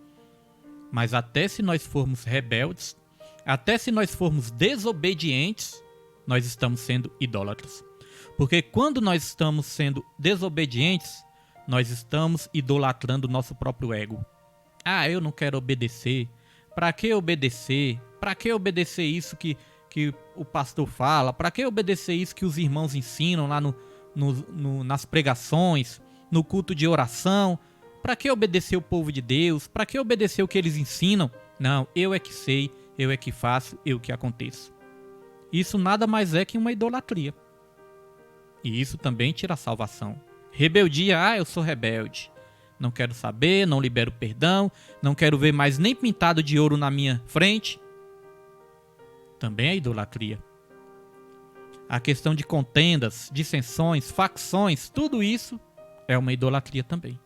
Mas até se nós formos rebeldes, até se nós formos desobedientes, nós estamos sendo idólatras. Porque quando nós estamos sendo desobedientes, nós estamos idolatrando o nosso próprio ego. Ah, eu não quero obedecer. Para que obedecer? Para que obedecer isso que o pastor fala? Para que obedecer isso que os irmãos ensinam lá nas pregações, no culto de oração? Para que obedecer o povo de Deus? Para que obedecer o que eles ensinam? Não, eu é que sei, eu é que faço, eu que aconteço. Isso nada mais é que uma idolatria. E isso também tira a salvação. Rebeldia, eu sou rebelde. Não quero saber, não libero perdão, não quero ver mais nem pintado de ouro na minha frente. Também é idolatria. A questão de contendas, dissensões, facções, tudo isso é uma idolatria também.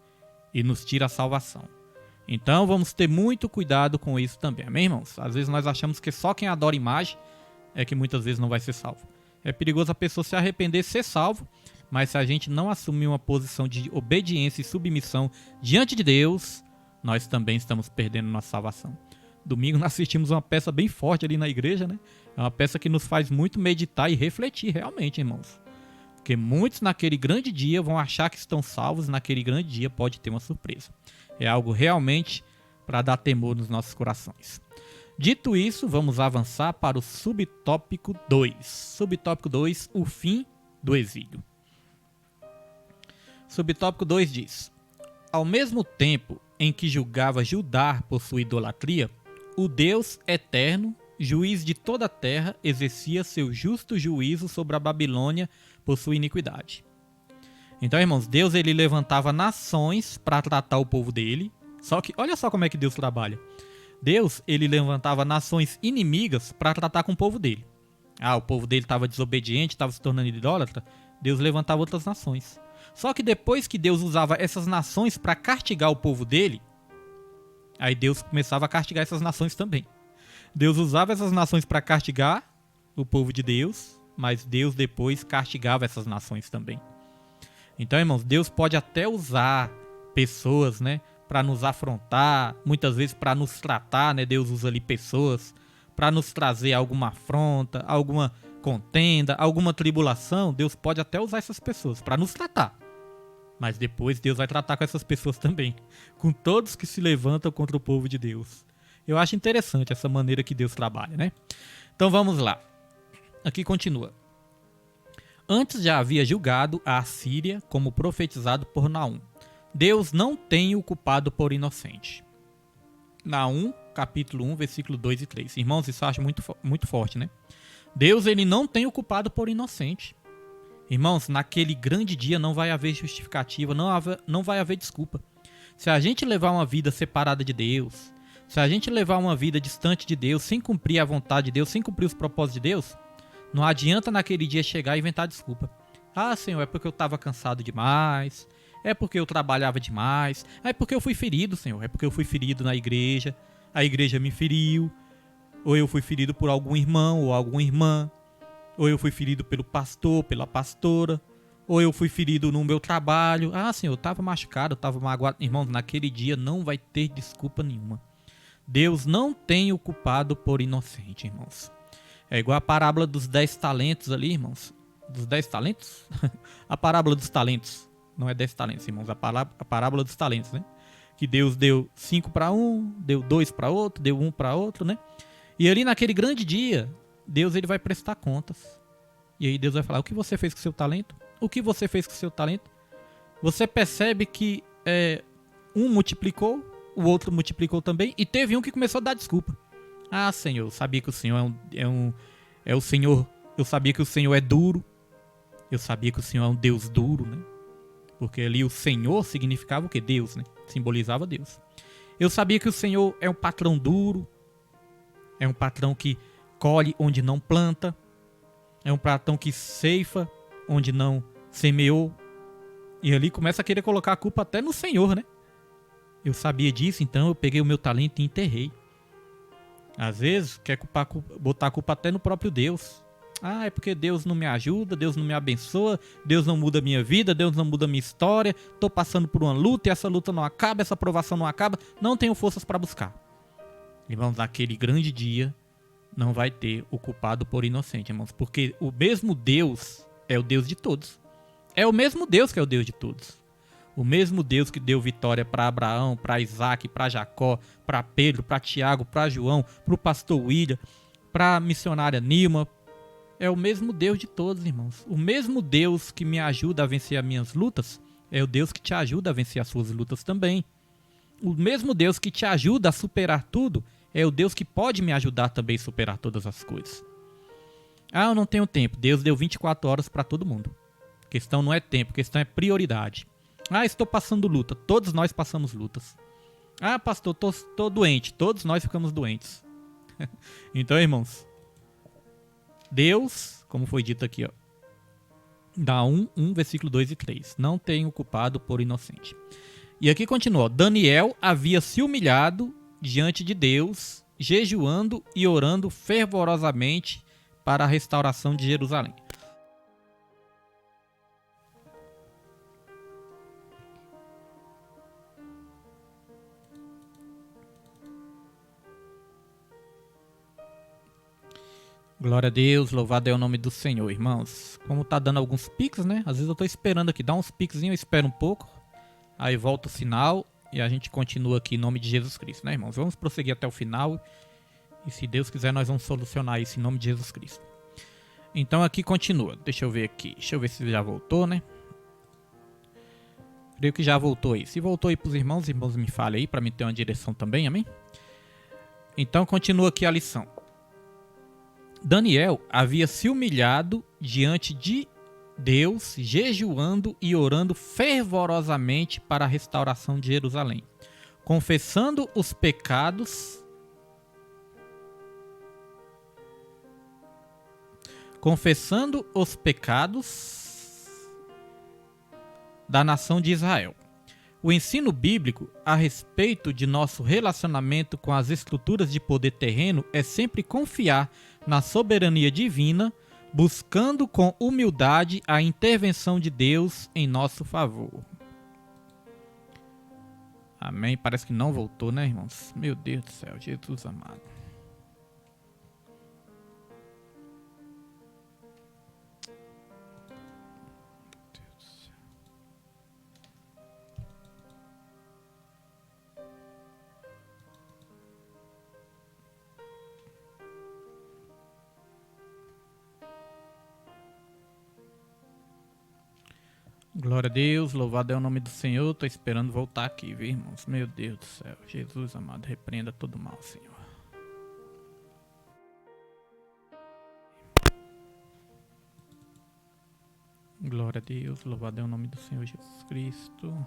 E nos tira a salvação. Então vamos ter muito cuidado com isso também, amém, irmãos? Às vezes nós achamos que só quem adora imagem é que muitas vezes não vai ser salvo. É perigoso a pessoa se arrepender, ser salvo, mas se a gente não assumir uma posição de obediência e submissão diante de Deus, nós também estamos perdendo nossa salvação. Domingo nós assistimos uma peça bem forte ali na igreja, né? É uma peça que nos faz muito meditar e refletir realmente, irmãos. Porque muitos naquele grande dia vão achar que estão salvos, naquele grande dia pode ter uma surpresa. É algo realmente para dar temor nos nossos corações. Dito isso, vamos avançar para o subtópico 2. Subtópico 2, o fim do exílio. Subtópico 2 diz: ao mesmo tempo em que julgava Judá por sua idolatria, o Deus eterno, juiz de toda a terra, exercia seu justo juízo sobre a Babilônia por sua iniquidade. Então, irmãos, Deus ele levantava nações para tratar o povo dele. Só que olha só como é que Deus trabalha. Deus ele levantava nações inimigas para tratar com o povo dele. O povo dele estava desobediente, estava se tornando idólatra. Deus levantava outras nações. Só que depois que Deus usava essas nações para castigar o povo dele, aí Deus começava a castigar essas nações também. Deus usava essas nações para castigar o povo de Deus, mas Deus depois castigava essas nações também. Então, irmãos, Deus pode até usar pessoas, né, para nos afrontar, muitas vezes para nos tratar, né? Deus usa ali pessoas para nos trazer alguma afronta, alguma contenda, alguma tribulação. Deus pode até usar essas pessoas para nos tratar. Mas depois Deus vai tratar com essas pessoas também, com todos que se levantam contra o povo de Deus. Eu acho interessante essa maneira que Deus trabalha, né? Então vamos lá. Aqui continua. Antes já havia julgado a Assíria como profetizado por Naum. Deus não tem o culpado por inocente. Naum, capítulo 1, versículo 2 e 3. Irmãos, isso eu acho muito forte, né? Deus ele não tem o culpado por inocente. Irmãos, naquele grande dia não vai haver justificativa, não vai haver desculpa. Se a gente levar uma vida separada de Deus, se a gente levar uma vida distante de Deus, sem cumprir a vontade de Deus, sem cumprir os propósitos de Deus, não adianta naquele dia chegar e inventar desculpa. Senhor, é porque eu estava cansado demais, é porque eu trabalhava demais, é porque eu fui ferido, Senhor, é porque eu fui ferido na igreja, a igreja me feriu, ou eu fui ferido por algum irmão ou alguma irmã, ou eu fui ferido pelo pastor, pela pastora, ou eu fui ferido no meu trabalho. Senhor, eu estava machucado, eu estava magoado. Irmãos, naquele dia não vai ter desculpa nenhuma. Deus não tem o culpado por inocente, irmãos. É igual a parábola dos 10 talentos ali, irmãos. Dos 10 talentos? A parábola dos talentos. Não é 10 talentos, irmãos. A parábola dos talentos, né? Que Deus deu 5 para um, deu 2 para outro, deu 1 para outro, né? E ali naquele grande dia, Deus ele vai prestar contas. E aí Deus vai falar: o que você fez com o seu talento? O que você fez com o seu talento? Você percebe que um multiplicou, o outro multiplicou também, e teve um que começou a dar desculpa. Senhor, eu sabia que o Senhor é o Senhor. Eu sabia que o Senhor é duro. Eu sabia que o Senhor é um Deus duro, né? Porque ali o Senhor significava o quê? Deus, né? Simbolizava Deus. Eu sabia que o Senhor é um patrão duro. É um patrão que colhe onde não planta. É um patrão que ceifa onde não semeou. E ali começa a querer colocar a culpa até no Senhor, né? Eu sabia disso, então eu peguei o meu talento e enterrei. Às vezes quer botar a culpa até no próprio Deus. É porque Deus não me ajuda, Deus não me abençoa, Deus não muda a minha vida, Deus não muda a minha história. Tô passando por uma luta e essa luta não acaba, essa provação não acaba. Não tenho forças para buscar. Irmãos, naquele grande dia não vai ter o culpado por inocente, irmãos. Porque o mesmo Deus é o Deus de todos. É o mesmo Deus que é o Deus de todos. O mesmo Deus que deu vitória para Abraão, para Isaac, para Jacó, para Pedro, para Tiago, para João, para o pastor William, para a missionária Nilma. É o mesmo Deus de todos, irmãos. O mesmo Deus que me ajuda a vencer as minhas lutas é o Deus que te ajuda a vencer as suas lutas também. O mesmo Deus que te ajuda a superar tudo é o Deus que pode me ajudar também a superar todas as coisas. Eu não tenho tempo. Deus deu 24 horas para todo mundo. A questão não é tempo, a questão é prioridade. Estou passando luta. Todos nós passamos lutas. Pastor, tô doente. Todos nós ficamos doentes. Então, irmãos, Deus, como foi dito aqui, dá 1, versículo 2 e 3. Não tem o culpado por inocente. E aqui continua. Daniel havia se humilhado diante de Deus, jejuando e orando fervorosamente para a restauração de Jerusalém. Glória a Deus, louvado é o nome do Senhor, irmãos. Como tá dando alguns piques, né? Às vezes eu tô esperando aqui, dá uns piquezinhos, eu espero um pouco. Aí volta o sinal e a gente continua aqui em nome de Jesus Cristo, né, irmãos? Vamos prosseguir até o final. E se Deus quiser, nós vamos solucionar isso em nome de Jesus Cristo. Então aqui continua. Deixa eu ver aqui. Deixa eu ver se já voltou, né? Creio que já voltou aí. Se voltou aí pros irmãos, os irmãos me falem aí para me ter uma direção também, amém? Então continua aqui a lição. Daniel havia se humilhado diante de Deus, jejuando e orando fervorosamente para a restauração de Jerusalém, confessando os pecados da nação de Israel. O ensino bíblico a respeito de nosso relacionamento com as estruturas de poder terreno é sempre confiar na soberania divina, buscando com humildade a intervenção de Deus em nosso favor. Amém? Parece que não voltou, né, irmãos? Meu Deus do céu, Jesus amado. Glória a Deus, louvado é o nome do Senhor. Tô esperando voltar aqui, viu, irmãos? Meu Deus do céu, Jesus amado, repreenda todo mal, Senhor. Glória a Deus, louvado é o nome do Senhor Jesus Cristo.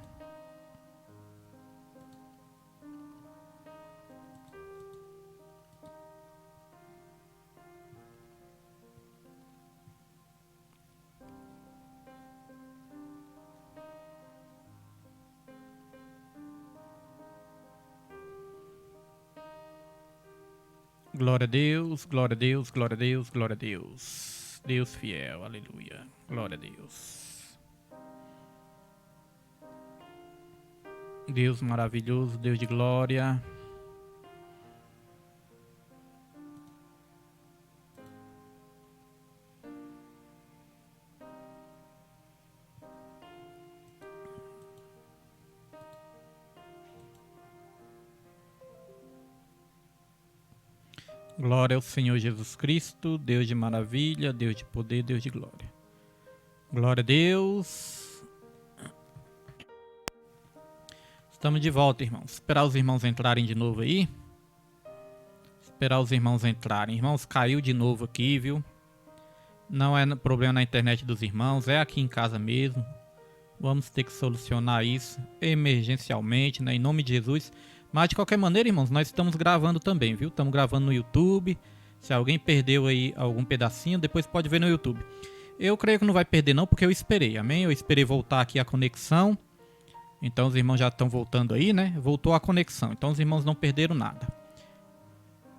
Glória a Deus, glória a Deus, glória a Deus, glória a Deus. Deus fiel, aleluia. Glória a Deus. Deus maravilhoso, Deus de glória. Glória ao Senhor Jesus Cristo, Deus de maravilha, Deus de poder, Deus de glória. Glória a Deus. Estamos de volta, irmãos. Esperar os irmãos entrarem de novo aí. Esperar os irmãos entrarem. Irmãos, caiu de novo aqui, viu? Não é problema na internet dos irmãos, é aqui em casa mesmo. Vamos ter que solucionar isso emergencialmente, né? Em nome de Jesus. Mas de qualquer maneira, irmãos, nós estamos gravando também, viu? Estamos gravando no YouTube. Se alguém perdeu aí algum pedacinho, depois pode ver no YouTube. Eu creio que não vai perder não, porque eu esperei, amém? Eu esperei voltar aqui a conexão. Então os irmãos já estão voltando aí, né? Voltou a conexão, então os irmãos não perderam nada.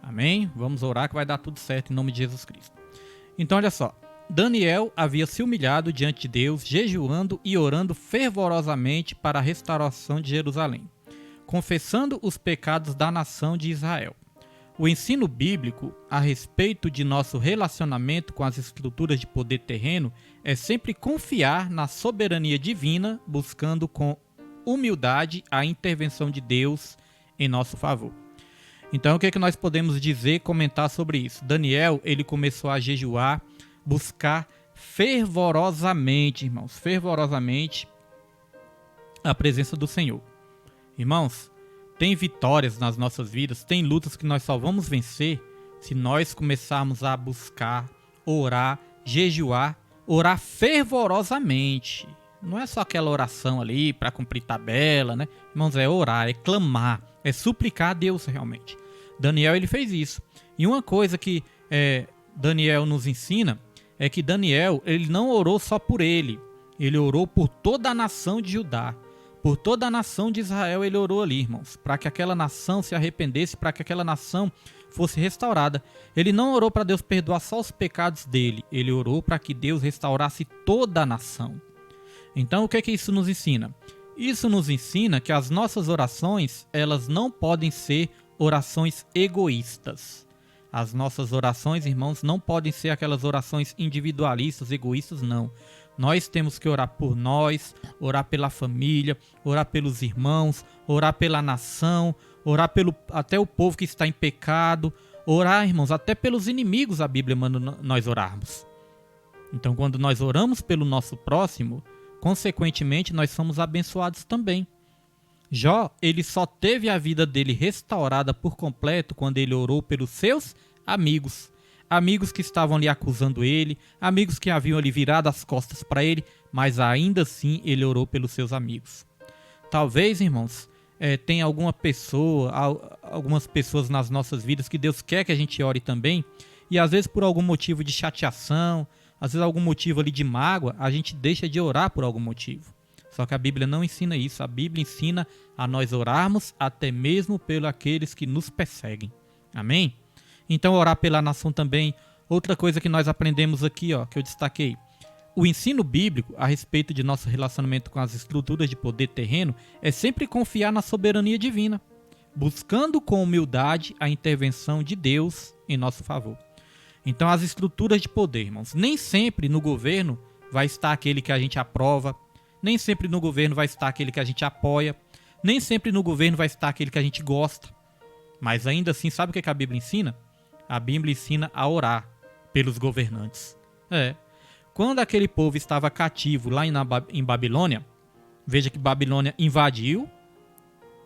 Amém? Vamos orar que vai dar tudo certo em nome de Jesus Cristo. Então olha só. Daniel havia se humilhado diante de Deus, jejuando e orando fervorosamente para a restauração de Jerusalém, confessando os pecados da nação de Israel. O ensino bíblico a respeito de nosso relacionamento com as estruturas de poder terreno é sempre confiar na soberania divina, buscando com humildade a intervenção de Deus em nosso favor. Então, o que é que nós podemos dizer, comentar sobre isso? Daniel, ele começou a jejuar, buscar fervorosamente, irmãos, fervorosamente a presença do Senhor. Irmãos, tem vitórias nas nossas vidas, tem lutas que nós só vamos vencer se nós começarmos a buscar, orar, jejuar, orar fervorosamente. Não é só aquela oração ali para cumprir tabela, né? Irmãos, é orar, é clamar, é suplicar a Deus realmente. Daniel, ele fez isso. E uma coisa que Daniel nos ensina é que Daniel, ele não orou só por ele orou por toda a nação de Judá. Por toda a nação de Israel ele orou ali, irmãos, para que aquela nação se arrependesse, para que aquela nação fosse restaurada. Ele não orou para Deus perdoar só os pecados dele, ele orou para que Deus restaurasse toda a nação. Então o que é que isso nos ensina? Isso nos ensina que as nossas orações, elas não podem ser orações egoístas. As nossas orações, irmãos, não podem ser aquelas orações individualistas, egoístas, não. Nós temos que orar por nós, orar pela família, orar pelos irmãos, orar pela nação, orar até o povo que está em pecado, orar, irmãos, até pelos inimigos a Bíblia manda nós orarmos. Então, quando nós oramos pelo nosso próximo, consequentemente, nós somos abençoados também. Jó, ele só teve a vida dele restaurada por completo quando ele orou pelos seus amigos. Amigos que estavam ali acusando ele, amigos que haviam ali virado as costas para ele, mas ainda assim ele orou pelos seus amigos. Talvez, irmãos, tenha algumas pessoas nas nossas vidas que Deus quer que a gente ore também, e às vezes por algum motivo de chateação, às vezes algum motivo ali de mágoa, a gente deixa de orar por algum motivo. Só que a Bíblia não ensina isso. A Bíblia ensina a nós orarmos até mesmo pelos aqueles que nos perseguem. Amém? Então, orar pela nação também. Outra coisa que nós aprendemos aqui, que eu destaquei. O ensino bíblico a respeito de nosso relacionamento com as estruturas de poder terreno é sempre confiar na soberania divina, buscando com humildade a intervenção de Deus em nosso favor. Então, as estruturas de poder, irmãos, nem sempre no governo vai estar aquele que a gente aprova, nem sempre no governo vai estar aquele que a gente apoia, nem sempre no governo vai estar aquele que a gente gosta. Mas ainda assim, sabe o que a Bíblia ensina? A Bíblia ensina a orar pelos governantes. Quando aquele povo estava cativo lá em Babilônia, veja que Babilônia invadiu,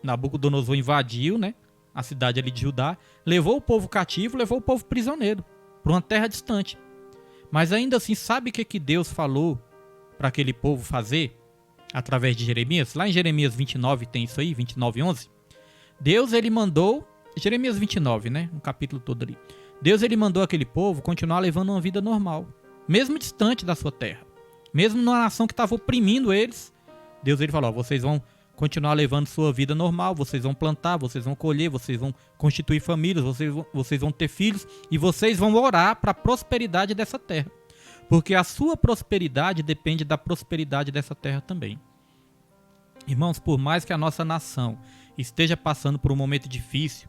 Nabucodonosor invadiu, a cidade ali de Judá, levou o povo cativo, levou o povo prisioneiro para uma terra distante. Mas ainda assim, sabe o que Deus falou para aquele povo fazer? Através de Jeremias, lá em Jeremias 29 tem isso aí, 29:11. Deus, ele mandou, Jeremias 29, um capítulo todo ali. Deus, ele mandou aquele povo continuar levando uma vida normal, mesmo distante da sua terra, mesmo numa nação que estava oprimindo eles. Deus, ele falou, vocês vão continuar levando sua vida normal, vocês vão plantar, vocês vão colher, vocês vão constituir famílias, vocês vão ter filhos e vocês vão orar para a prosperidade dessa terra. Porque a sua prosperidade depende da prosperidade dessa terra também. Irmãos, por mais que a nossa nação esteja passando por um momento difícil,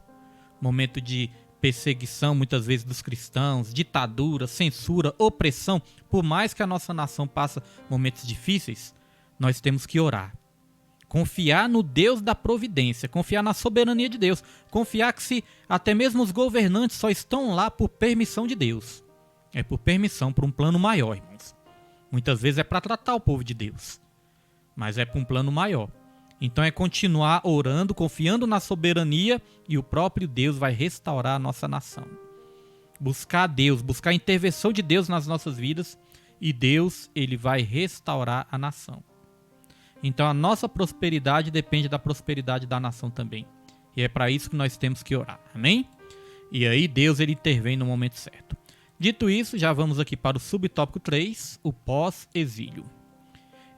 momento de perseguição muitas vezes dos cristãos, ditadura, censura, opressão, por mais que a nossa nação passe momentos difíceis, nós temos que orar. Confiar no Deus da providência, confiar na soberania de Deus, confiar que se até mesmo os governantes só estão lá por permissão de Deus. É por permissão, por um plano maior, irmãos. Muitas vezes é para tratar o povo de Deus, mas é para um plano maior. Então é continuar orando, confiando na soberania e o próprio Deus vai restaurar a nossa nação. Buscar Deus, buscar a intervenção de Deus nas nossas vidas e Deus, ele vai restaurar a nação. Então a nossa prosperidade depende da prosperidade da nação também. E é para isso que nós temos que orar. Amém? E aí Deus, ele intervém no momento certo. Dito isso, já vamos aqui para o subtópico 3, o pós-exílio.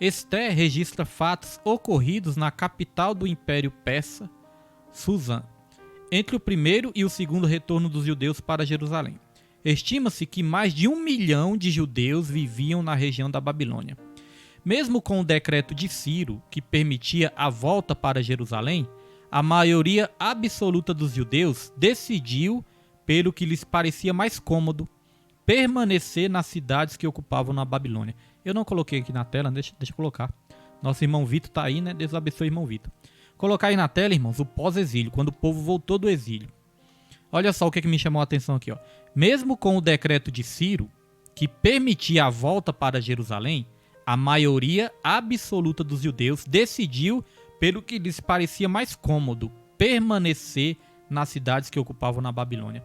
Esther registra fatos ocorridos na capital do Império Persa, Suzã, entre o primeiro e o segundo retorno dos judeus para Jerusalém. Estima-se que mais de 1 milhão de judeus viviam na região da Babilônia. Mesmo com o decreto de Ciro, que permitia a volta para Jerusalém, a maioria absoluta dos judeus decidiu, pelo que lhes parecia mais cômodo, permanecer nas cidades que ocupavam na Babilônia. Eu não coloquei aqui na tela, deixa eu colocar. Nosso irmão Vitor está aí, Deus abençoe, irmão Vitor. Colocar aí na tela, irmãos, o pós-exílio, quando o povo voltou do exílio. Olha só o que me chamou a atenção aqui. Mesmo com o decreto de Ciro, que permitia a volta para Jerusalém, a maioria absoluta dos judeus decidiu, pelo que lhes parecia mais cômodo, permanecer nas cidades que ocupavam na Babilônia.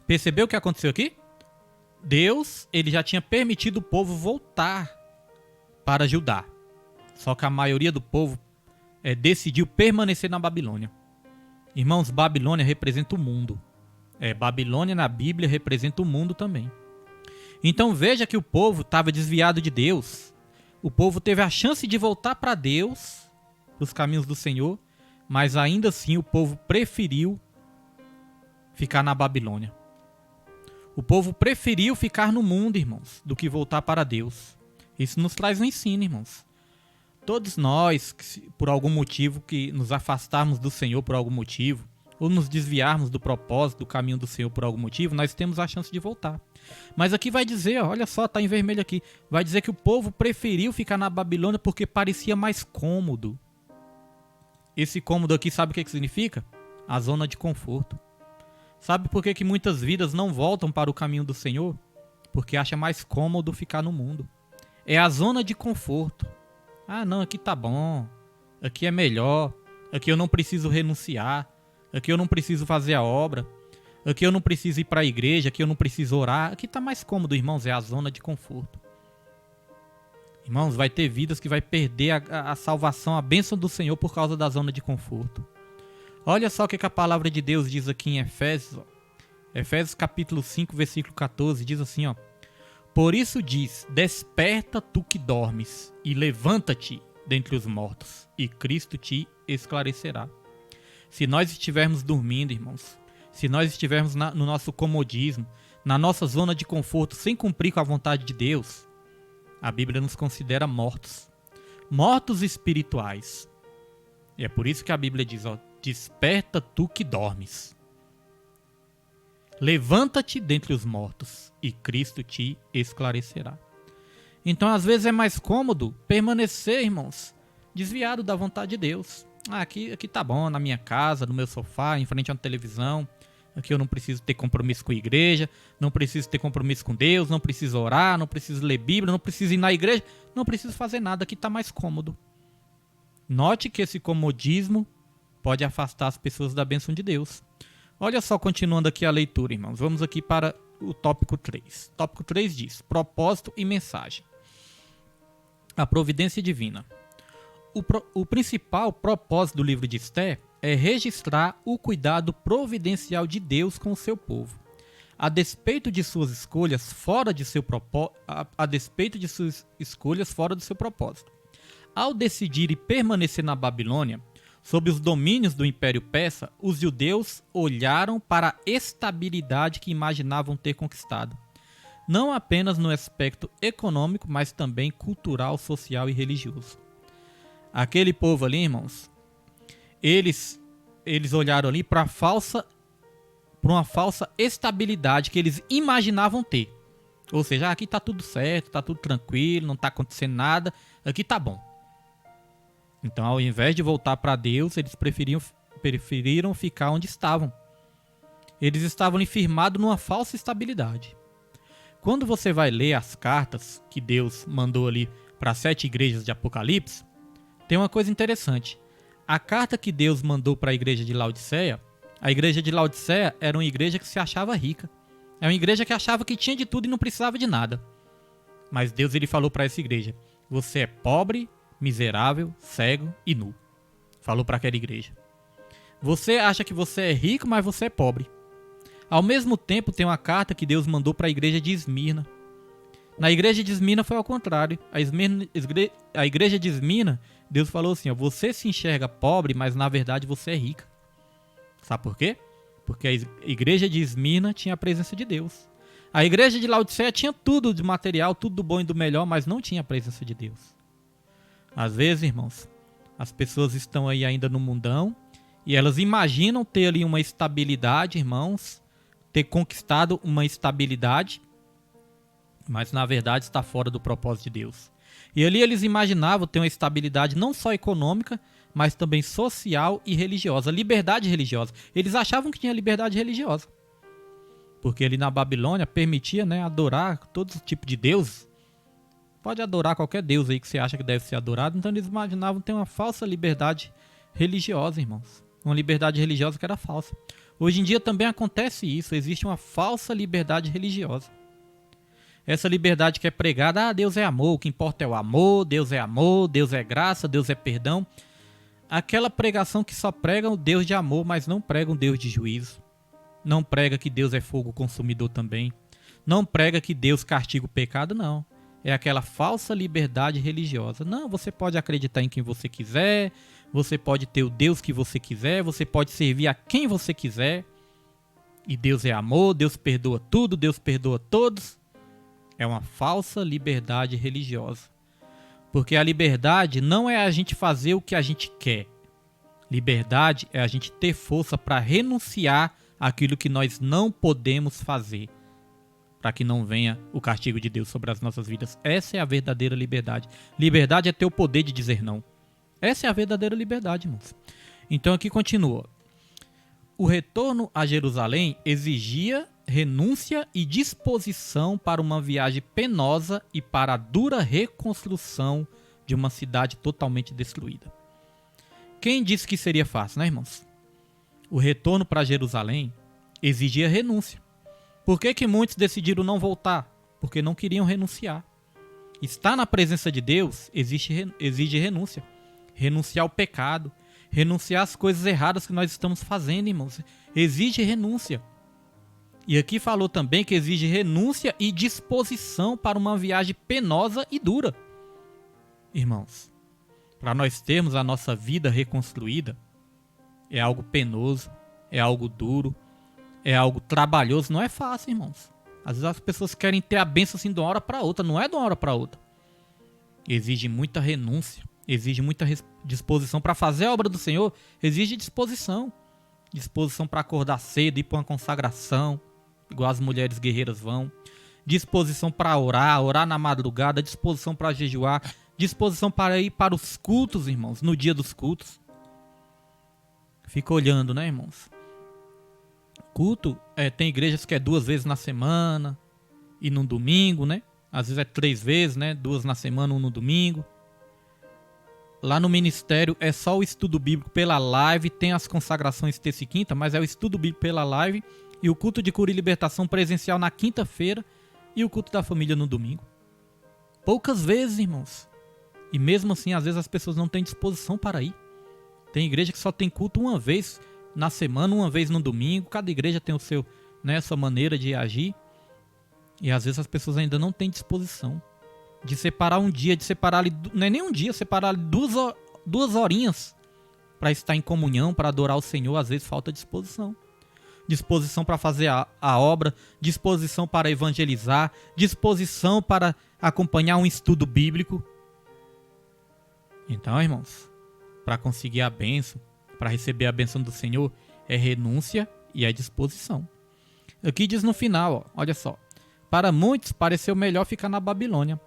Percebeu o que aconteceu aqui? Deus, ele já tinha permitido o povo voltar para Judá. Só que a maioria do povo decidiu permanecer na Babilônia. Irmãos, Babilônia representa o mundo. Babilônia na Bíblia representa o mundo também. Então veja que o povo estava desviado de Deus. O povo teve a chance de voltar para Deus, para os caminhos do Senhor, mas ainda assim o povo preferiu ficar na Babilônia. O povo preferiu ficar no mundo, irmãos, do que voltar para Deus. Isso nos traz um ensino, irmãos. Todos nós, por algum motivo, que nos afastarmos do Senhor por algum motivo, ou nos desviarmos do propósito, do caminho do Senhor por algum motivo, nós temos a chance de voltar. Mas aqui vai dizer, ó, olha só, tá em vermelho aqui, vai dizer que o povo preferiu ficar na Babilônia porque parecia mais cômodo. Esse cômodo aqui, sabe o que significa? A zona de conforto. Sabe por que muitas vidas não voltam para o caminho do Senhor? Porque acha mais cômodo ficar no mundo. É a zona de conforto. Ah, não, aqui tá bom. Aqui é melhor. Aqui eu não preciso renunciar. Aqui eu não preciso fazer a obra. Aqui eu não preciso ir para a igreja. Aqui eu não preciso orar. Aqui tá mais cômodo, irmãos. É a zona de conforto. Irmãos, vai ter vidas que vai perder a salvação, a bênção do Senhor por causa da zona de conforto. Olha só o que a palavra de Deus diz aqui em Efésios. Efésios capítulo 5, versículo 14, diz assim, ó. Por isso diz, desperta tu que dormes, e levanta-te dentre os mortos, e Cristo te esclarecerá. Se nós estivermos dormindo, irmãos, se nós estivermos no nosso comodismo, na nossa zona de conforto, sem cumprir com a vontade de Deus, a Bíblia nos considera mortos. Mortos espirituais. E é por isso que a Bíblia diz, ó, desperta tu que dormes. Levanta-te dentre os mortos, e Cristo te esclarecerá. Então, às vezes é mais cômodo permanecer, irmãos, desviado da vontade de Deus. Ah, aqui tá bom, na minha casa, no meu sofá, em frente a uma televisão. Aqui eu não preciso ter compromisso com a igreja, não preciso ter compromisso com Deus, não preciso orar, não preciso ler Bíblia, não preciso ir na igreja, não preciso fazer nada, aqui tá mais cômodo. Note que esse comodismo pode afastar as pessoas da bênção de Deus. Olha só, continuando aqui a leitura, irmãos. Vamos aqui para o tópico 3. Tópico 3 diz, propósito e mensagem. A providência divina. O principal propósito do livro de Esther é registrar o cuidado providencial de Deus com o seu povo. A despeito de suas escolhas fora de seu propósito, Ao decidirem permanecer na Babilônia, sob os domínios do Império Persa, os judeus olharam para a estabilidade que imaginavam ter conquistado, não apenas no aspecto econômico, mas também cultural, social e religioso. Aquele povo ali, irmãos, eles olharam ali para uma falsa estabilidade que eles imaginavam ter. Ou seja, aqui tá tudo certo, tá tudo tranquilo, não tá acontecendo nada, aqui tá bom. Então, ao invés de voltar para Deus, eles preferiram ficar onde estavam. Eles estavam ali firmados numa falsa estabilidade. Quando você vai ler as cartas que Deus mandou ali para as 7 igrejas de Apocalipse, tem uma coisa interessante. A carta que Deus mandou para a igreja de Laodiceia, a igreja de Laodiceia era uma igreja que se achava rica. É uma igreja que achava que tinha de tudo e não precisava de nada. Mas Deus ele falou para essa igreja, você é pobre, miserável, cego e nu. Falou para aquela igreja. Você acha que você é rico, mas você é pobre. Ao mesmo tempo, tem uma carta que Deus mandou para a igreja de Esmirna. Na igreja de Esmirna foi ao contrário. A igreja de Esmirna, Deus falou assim, ó, você se enxerga pobre, mas na verdade você é rica. Sabe por quê? Porque a igreja de Esmirna tinha a presença de Deus. A igreja de Laodiceia tinha tudo de material, tudo do bom e do melhor, mas não tinha a presença de Deus. Às vezes, irmãos, as pessoas estão aí ainda no mundão e elas imaginam ter ali uma estabilidade, irmãos, ter conquistado uma estabilidade, mas na verdade está fora do propósito de Deus. E ali eles imaginavam ter uma estabilidade não só econômica, mas também social e religiosa, liberdade religiosa. Eles achavam que tinha liberdade religiosa, porque ali na Babilônia permitia, né, adorar todo tipo de deus. Pode adorar qualquer deus aí que você acha que deve ser adorado. Então eles imaginavam ter uma falsa liberdade religiosa, irmãos. Uma liberdade religiosa que era falsa. Hoje em dia também acontece isso. Existe uma falsa liberdade religiosa. Essa liberdade que é pregada, Deus é amor, o que importa é o amor, Deus é graça, Deus é perdão. Aquela pregação que só prega o Deus de amor, mas não prega um Deus de juízo. Não prega que Deus é fogo consumidor também. Não prega que Deus castiga o pecado, não. É aquela falsa liberdade religiosa. Não, você pode acreditar em quem você quiser, você pode ter o Deus que você quiser, você pode servir a quem você quiser. E Deus é amor, Deus perdoa tudo, Deus perdoa todos. É uma falsa liberdade religiosa. Porque a liberdade não é a gente fazer o que a gente quer. Liberdade é a gente ter força para renunciar àquilo que nós não podemos fazer, para que não venha o castigo de Deus sobre as nossas vidas. Essa é a verdadeira liberdade. Liberdade é ter o poder de dizer não. Essa é a verdadeira liberdade, irmãos. Então aqui continua. O retorno a Jerusalém exigia renúncia e disposição para uma viagem penosa e para a dura reconstrução de uma cidade totalmente destruída. Quem disse que seria fácil, né, irmãos? O retorno para Jerusalém exigia renúncia. Por que muitos decidiram não voltar? Porque não queriam renunciar. Estar na presença de Deus exige renúncia. Renunciar ao pecado, renunciar às coisas erradas que nós estamos fazendo, irmãos. Exige renúncia. E aqui falou também que exige renúncia e disposição para uma viagem penosa e dura. Irmãos, para nós termos a nossa vida reconstruída, é algo penoso, é algo duro, é algo trabalhoso, não é fácil, irmãos. Às vezes as pessoas querem ter a bênção assim de uma hora para outra, não é de uma hora para outra. Exige muita renúncia, exige muita disposição para fazer a obra do Senhor, exige disposição. Disposição para acordar cedo, ir para uma consagração, igual as mulheres guerreiras vão. Disposição para orar na madrugada, disposição para jejuar, disposição para ir para os cultos, irmãos, no dia dos cultos. Fica olhando, né, irmãos? Culto, tem igrejas que é 2 vezes na semana e no domingo, né? Às vezes é 3 vezes, né? 2 na semana, 1 no domingo. Lá no ministério é só o estudo bíblico pela live, tem as consagrações terça e quinta, mas é o estudo bíblico pela live e o culto de cura e libertação presencial na quinta-feira e o culto da família no domingo. Poucas vezes, irmãos. E mesmo assim, às vezes as pessoas não têm disposição para ir. Tem igreja que só tem culto 1 vez na semana, 1 vez no domingo. Cada igreja tem o seu, né, a sua maneira de agir. E às vezes as pessoas ainda não têm disposição de separar um dia, de separar ali, não é nem um dia, separar ali 2 horinhas para estar em comunhão, para adorar o Senhor. Às vezes falta disposição. Disposição para fazer a obra, disposição para evangelizar, disposição para acompanhar um estudo bíblico. Então, irmãos, para conseguir a bênção, para receber a bênção do Senhor, é renúncia e é disposição. Aqui diz no final, olha só. Para muitos pareceu melhor ficar na Babilônia.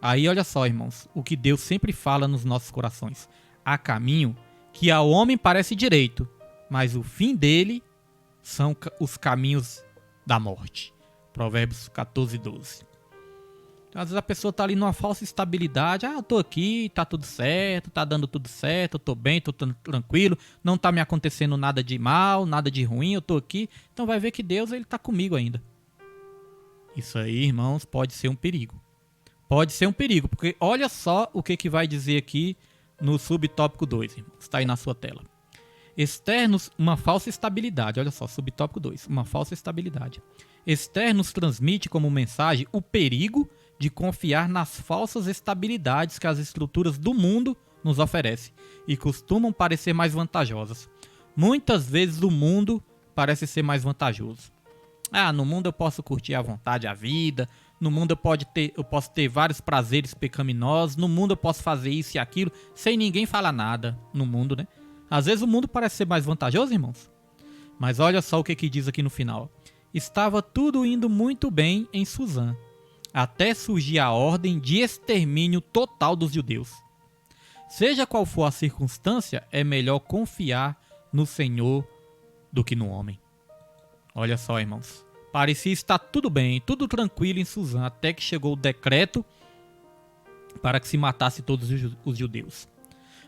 Aí olha só, irmãos, o que Deus sempre fala nos nossos corações. Há caminho que ao homem parece direito, mas o fim dele são os caminhos da morte. Provérbios 14, 12. Então, às vezes a pessoa está ali numa falsa estabilidade. Eu tô aqui, tá tudo certo, tá dando tudo certo, eu tô bem, tô tranquilo, não tá me acontecendo nada de mal, nada de ruim, eu tô aqui. Então vai ver que Deus, ele tá comigo ainda. Isso aí, irmãos, pode ser um perigo. Pode ser um perigo, porque olha só o que vai dizer aqui no subtópico 2, irmãos. Está aí na sua tela. Externos, uma falsa estabilidade. Olha só, subtópico 2, uma falsa estabilidade. Externos transmite como mensagem o perigo de confiar nas falsas estabilidades que as estruturas do mundo nos oferecem e costumam parecer mais vantajosas. Muitas vezes o mundo parece ser mais vantajoso. No mundo eu posso curtir à vontade a vida, no mundo eu posso ter vários prazeres pecaminosos, no mundo eu posso fazer isso e aquilo, sem ninguém falar nada no mundo, né? Às vezes o mundo parece ser mais vantajoso, irmãos. Mas olha só o que diz aqui no final. Estava tudo indo muito bem em Suzã, até surgir a ordem de extermínio total dos judeus. Seja qual for a circunstância, é melhor confiar no Senhor do que no homem. Olha só, irmãos. Parecia estar tudo bem, tudo tranquilo em Suzã, até que chegou o decreto para que se matasse todos os judeus.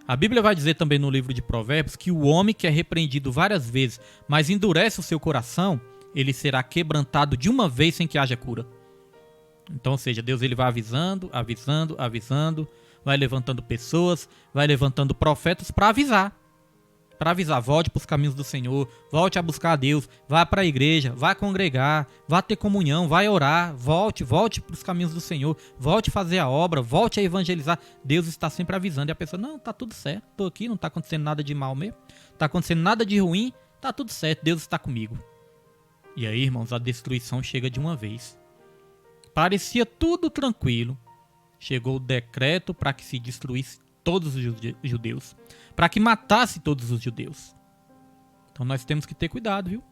A Bíblia vai dizer também no livro de Provérbios que o homem que é repreendido várias vezes, mas endurece o seu coração, ele será quebrantado de uma vez sem que haja cura. Então, ou seja, Deus ele vai avisando, vai levantando pessoas, vai levantando profetas para avisar. Volte para os caminhos do Senhor, volte a buscar a Deus, vá para a igreja, vá congregar, vá ter comunhão, vai orar, volte para os caminhos do Senhor, volte a fazer a obra, volte a evangelizar. Deus está sempre avisando e a pessoa, não, tá tudo certo, estou aqui, não está acontecendo nada de mal mesmo, está acontecendo nada de ruim, tá tudo certo, Deus está comigo. E aí, irmãos, a destruição chega de uma vez. Parecia tudo tranquilo, chegou o decreto para que se destruísse todos os judeus, para que matasse todos os judeus. Então nós temos que ter cuidado, viu?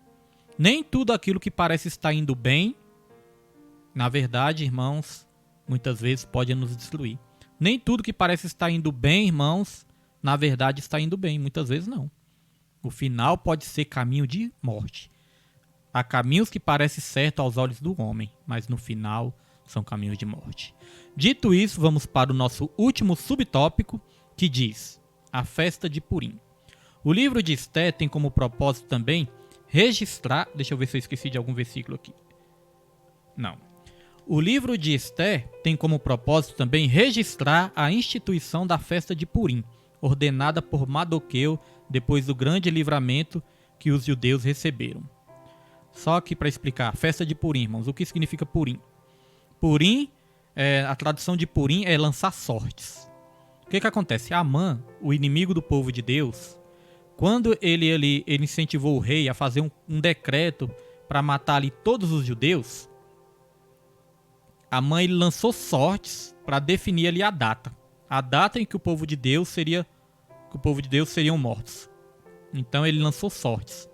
Nem tudo aquilo que parece estar indo bem, na verdade, irmãos, muitas vezes pode nos destruir. Nem tudo que parece estar indo bem, irmãos, na verdade está indo bem, muitas vezes não. O final pode ser caminho de morte. Há caminhos que parecem certos aos olhos do homem, mas no final são caminhos de morte. Dito isso, vamos para o nosso último subtópico, que diz a festa de Purim. O livro de Esté tem como propósito também registrar... Deixa eu ver se eu esqueci de algum versículo aqui. Não. O livro de Esté tem como propósito também registrar a instituição da festa de Purim, ordenada por Mardoqueu depois do grande livramento que os judeus receberam. Só que para explicar, a festa de Purim, irmãos, o que significa Purim? Purim, a tradução de Purim é lançar sortes. O que acontece? Amã, o inimigo do povo de Deus, quando ele incentivou o rei a fazer um decreto para matar ali todos os judeus, Amã ele lançou sortes para definir ali a data em que o povo de Deus seriam mortos. Então ele lançou sortes.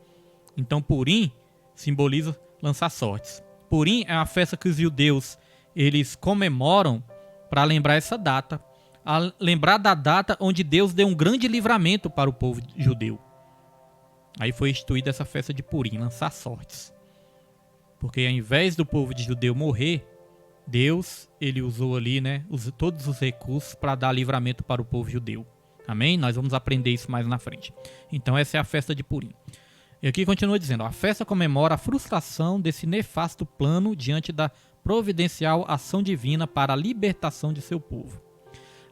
Então Purim simboliza lançar sortes. Purim é uma festa que os judeus eles comemoram para lembrar essa data, lembrar da data onde Deus deu um grande livramento para o povo judeu. Aí foi instituída essa festa de Purim, lançar sortes. Porque ao invés do povo de judeu morrer, Deus ele usou ali, todos os recursos para dar livramento para o povo judeu. Amém? Nós vamos aprender isso mais na frente. Então essa é a festa de Purim. E aqui continua dizendo, a festa comemora a frustração desse nefasto plano diante da providencial ação divina para a libertação de seu povo.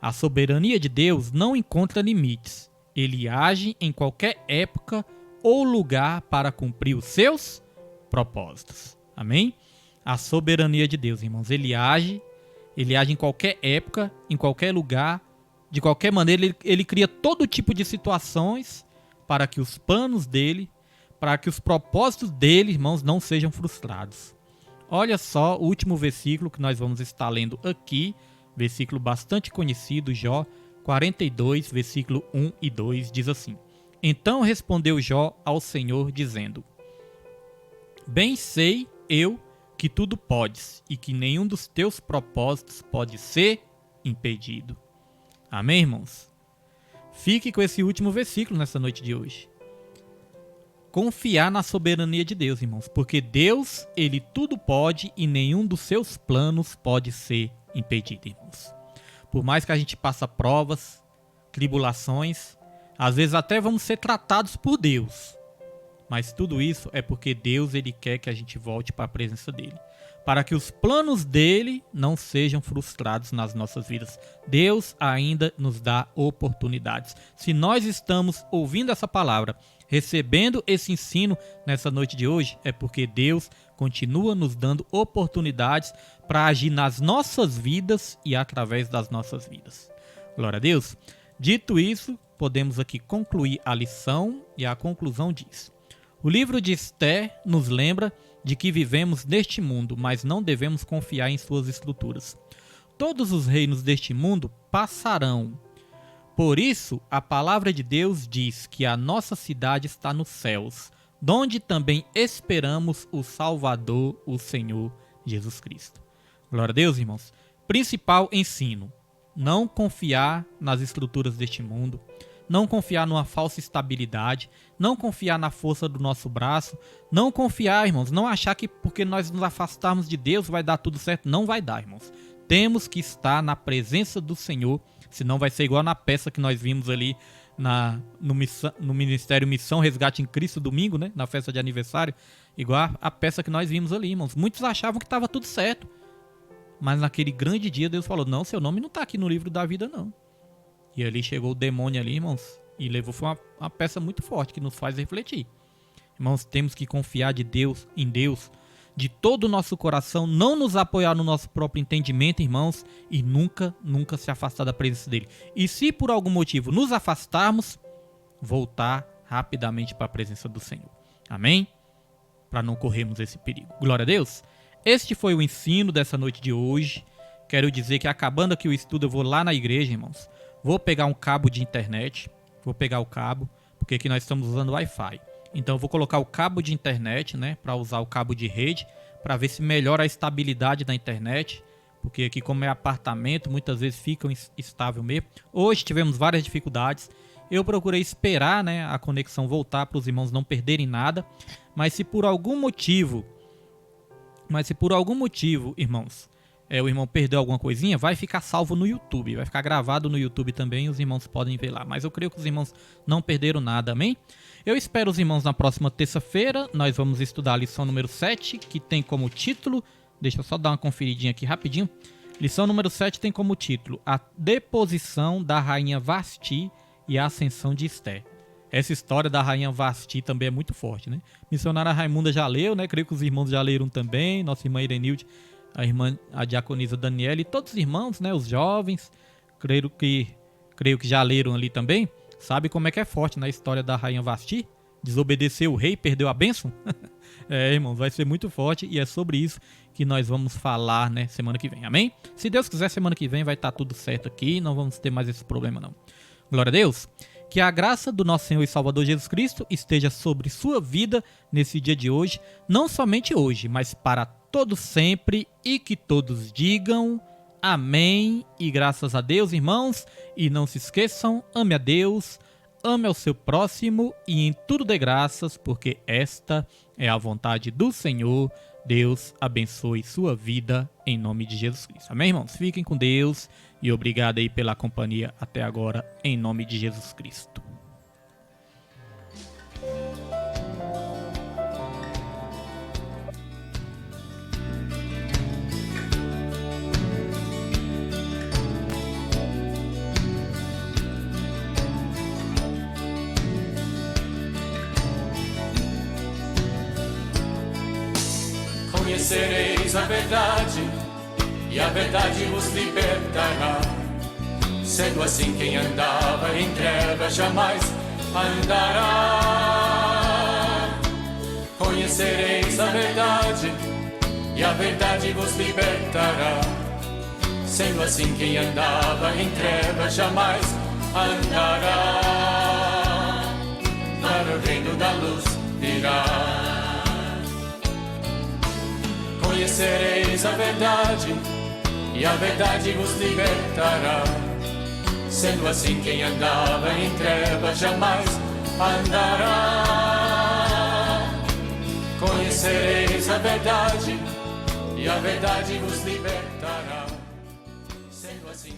A soberania de Deus não encontra limites. Ele age em qualquer época ou lugar para cumprir os seus propósitos. Amém? A soberania de Deus, irmãos. Ele age em qualquer época, em qualquer lugar, de qualquer maneira. Ele cria todo tipo de situações para que os planos dele, para que os propósitos dele, irmãos, não sejam frustrados. Olha só o último versículo que nós vamos estar lendo aqui, versículo bastante conhecido, Jó 42, versículo 1 e 2, diz assim: Então respondeu Jó ao Senhor, dizendo: Bem sei eu que tudo podes, e que nenhum dos teus propósitos pode ser impedido. Amém, irmãos? Fique com esse último versículo nessa noite de hoje. Confiar na soberania de Deus, irmãos, porque Deus, ele tudo pode e nenhum dos seus planos pode ser impedido, irmãos. Por mais que a gente passe provas, tribulações, às vezes até vamos ser tratados por Deus, mas tudo isso é porque Deus ele quer que a gente volte para a presença dele, para que os planos dele não sejam frustrados nas nossas vidas. Deus ainda nos dá oportunidades. Se nós estamos ouvindo essa palavra, recebendo esse ensino nessa noite de hoje, é porque Deus continua nos dando oportunidades para agir nas nossas vidas e através das nossas vidas. Glória a Deus. Dito isso, podemos aqui concluir a lição e a conclusão diz: o livro de Esté nos lembra de que vivemos neste mundo, mas não devemos confiar em suas estruturas. Todos os reinos deste mundo passarão. Por isso, a palavra de Deus diz que a nossa cidade está nos céus, donde também esperamos o Salvador, o Senhor Jesus Cristo. Glória a Deus, irmãos. Principal ensino: não confiar nas estruturas deste mundo, não confiar numa falsa estabilidade, não confiar na força do nosso braço, não confiar, irmãos, não achar que porque nós nos afastarmos de Deus vai dar tudo certo. Não vai dar, irmãos. Temos que estar na presença do Senhor, senão vai ser igual na peça que nós vimos ali no Ministério Missão Resgate em Cristo domingo, né? Na festa de aniversário, igual a peça que nós vimos ali, irmãos. Muitos achavam que estava tudo certo, mas naquele grande dia Deus falou: não, seu nome não está aqui no livro da vida, não. E ali chegou o demônio ali, irmãos, e levou. Foi uma peça muito forte que nos faz refletir. Irmãos, temos que confiar em Deus de todo o nosso coração, não nos apoiar no nosso próprio entendimento, irmãos, e nunca se afastar da presença dele. E se por algum motivo nos afastarmos, voltar rapidamente para a presença do Senhor. Amém? Para não corrermos esse perigo. Glória a Deus. Este foi o ensino dessa noite de hoje. Quero dizer que acabando aqui o estudo, eu vou lá na igreja, irmãos, Vou pegar um cabo de internet, vou pegar o cabo, porque aqui nós estamos usando Wi-Fi. Então eu vou colocar o cabo de internet, né, para usar o cabo de rede, para ver se melhora a estabilidade da internet, porque aqui como é apartamento, muitas vezes fica instável mesmo. Hoje tivemos várias dificuldades. Eu procurei esperar, né, a conexão voltar para os irmãos não perderem nada, mas se por algum motivo, irmãos, o irmão perdeu alguma coisinha, vai ficar salvo no YouTube, vai ficar gravado no YouTube também, os irmãos podem ver lá. Mas eu creio que os irmãos não perderam nada, amém? Eu espero os irmãos na próxima terça-feira. Nós vamos estudar a lição número 7, que tem como título, deixa eu só dar uma conferidinha aqui rapidinho. Lição número 7 tem como título A Deposição da Rainha Vasti e a Ascensão de Esté. Essa história da Rainha Vasti também é muito forte, né? Missionária Raimunda já leu, né? Creio que os irmãos já leram também, nossa irmã Irenilde, a diaconisa Daniela e todos os irmãos, né? Os jovens, creio que já leram ali também. Sabe como é que é forte na história da Rainha Vasti? Desobedeceu o rei, perdeu a bênção? Irmãos, vai ser muito forte e é sobre isso que nós vamos falar, né, semana que vem, amém? Se Deus quiser, semana que vem vai estar tudo certo aqui, não vamos ter mais esse problema não. Glória a Deus. Que a graça do nosso Senhor e Salvador Jesus Cristo esteja sobre sua vida nesse dia de hoje, não somente hoje, mas para todos sempre, e que todos digam amém e graças a Deus, irmãos. E não se esqueçam, ame a Deus, ame ao seu próximo e em tudo dê graças, porque esta é a vontade do Senhor. Deus abençoe sua vida em nome de Jesus Cristo. Amém, irmãos? Fiquem com Deus e obrigado aí pela companhia até agora, em nome de Jesus Cristo. Conhecereis a verdade, e a verdade vos libertará. Sendo assim, quem andava em trevas jamais andará. Conhecereis a verdade, e a verdade vos libertará. Sendo assim, quem andava em trevas jamais andará. Para o reino da luz virá. Conhecereis a verdade, e a verdade vos libertará. Sendo assim, quem andava em trevas jamais andará. Conhecereis a verdade, e a verdade vos libertará. Sendo assim,